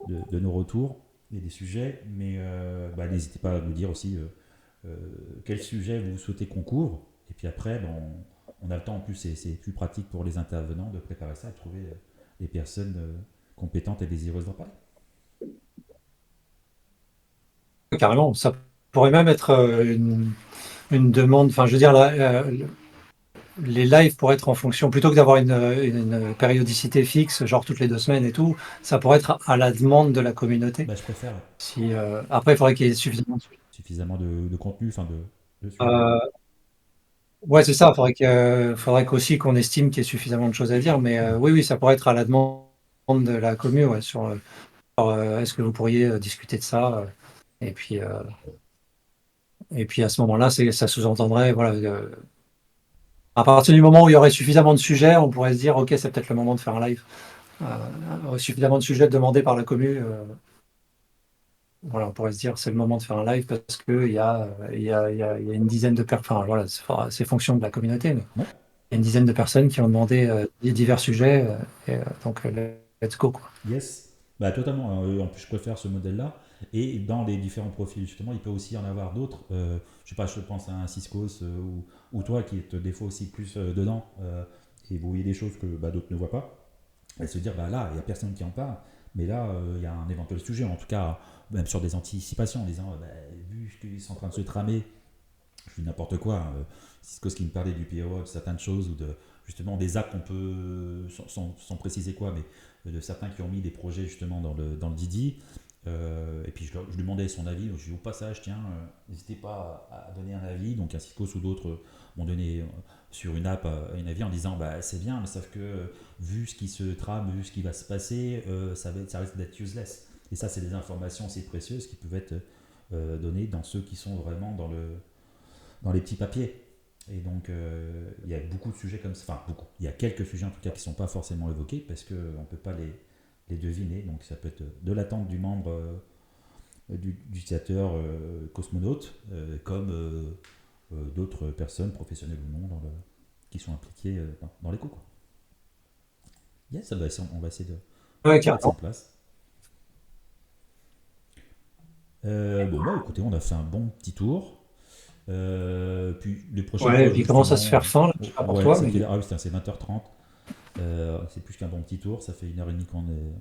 de nos retours et des sujets. Mais bah, n'hésitez pas à nous dire aussi quel sujet vous souhaitez qu'on couvre. Et puis après, ben, on a le temps, en plus, c'est plus pratique pour les intervenants de préparer ça et de trouver les personnes compétentes et désireuses d'en parler. Carrément, ça pourrait même être une demande. Enfin, je veux dire, les lives pourraient être en fonction, plutôt que d'avoir une périodicité fixe, genre toutes les 2 semaines et tout, ça pourrait être à la demande de la communauté. Bah, je préfère Si, après, il faudrait qu'il y ait suffisamment. suffisamment de contenu, enfin de sujets. Euh, ouais, c'est ça. Faudrait qu'aussi qu'on estime qu'il y ait suffisamment de choses à dire. Mais oui, oui, ça pourrait être à la demande de la commune, ouais, sur est-ce que vous pourriez discuter de ça et puis à ce moment-là, ça sous-entendrait, voilà, à partir du moment où il y aurait suffisamment de sujets, on pourrait se dire, ok, c'est peut-être le moment de faire un live. Suffisamment de sujets demandés par la commune, voilà, on pourrait se dire, c'est le moment de faire un live parce que il y a une dizaine de personnes, enfin voilà, c'est fonction de la communauté, mais Ouais. il y a une dizaine de personnes qui ont demandé divers sujets, donc let's go, quoi. Yes, bah, totalement. En plus, je préfère ce modèle-là. Et dans les différents profils, justement, il peut aussi y en avoir d'autres. Je sais pas, je pense à un Ciscos ou toi qui êtes des fois aussi plus dedans et vous voyez des choses que bah, d'autres ne voient pas. Et se dire, bah, là, il n'y a personne qui en parle, mais là, il y a un éventuel sujet, en tout cas, même sur des anticipations, en disant, bah, vu ce qu'ils sont en train de se tramer, je dis n'importe quoi, Ciscos qui me parlait du PO, de certaines choses, ou de justement des apps qu'on peut, sans préciser quoi, mais de certains qui ont mis des projets justement dans le Didi. Et puis je lui demandais son avis, donc je lui dis au passage, tiens, n'hésitez pas à donner un avis. Donc un Ciscos ou d'autres m'ont donné sur une app un avis en disant bah c'est bien, mais sauf que vu ce qui se trame, vu ce qui va se passer, ça risque d'être useless. Et ça, c'est des informations assez précieuses qui peuvent être données dans ceux qui sont vraiment dans les petits papiers. Et donc, il y a beaucoup de sujets comme ça. Enfin, beaucoup. Il y a quelques sujets en tout cas qui ne sont pas forcément évoqués parce qu'on ne peut pas les deviner. Donc, ça peut être de l'attente du membre du utilisateur cosmonaute, comme d'autres personnes, professionnelles ou non, qui sont impliquées dans l'éco. Quoi. Yes, on va essayer de Ouais, mettre ça en carrément. place. Bon, bah écoutez, on a fait un bon petit tour. Puis les prochaines Ouais, et fois, puis il commence à se justement, faire faim, là, je sais pas pour ouais, toi, ça mais fait, ah oui, putain, c'est 20h30. C'est plus qu'un bon petit tour, ça fait 1h30 qu'on est.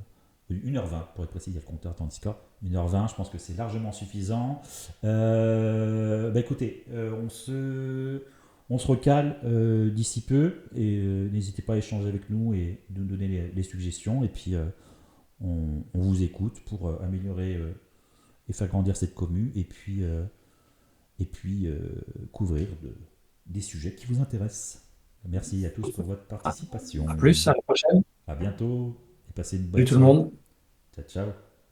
1h20 pour être précis, il y a le compteur dans Discord. 1h20, je pense que c'est largement suffisant. Bah écoutez, on se recale d'ici peu et n'hésitez pas à échanger avec nous et nous donner les suggestions. Et puis on vous écoute pour améliorer et faire grandir cette commu et puis couvrir des sujets qui vous intéressent. Merci à tous pour votre participation. à plus, à la prochaine. À bientôt et passez une bonne Salut tout le soirée. monde. Ciao, ciao.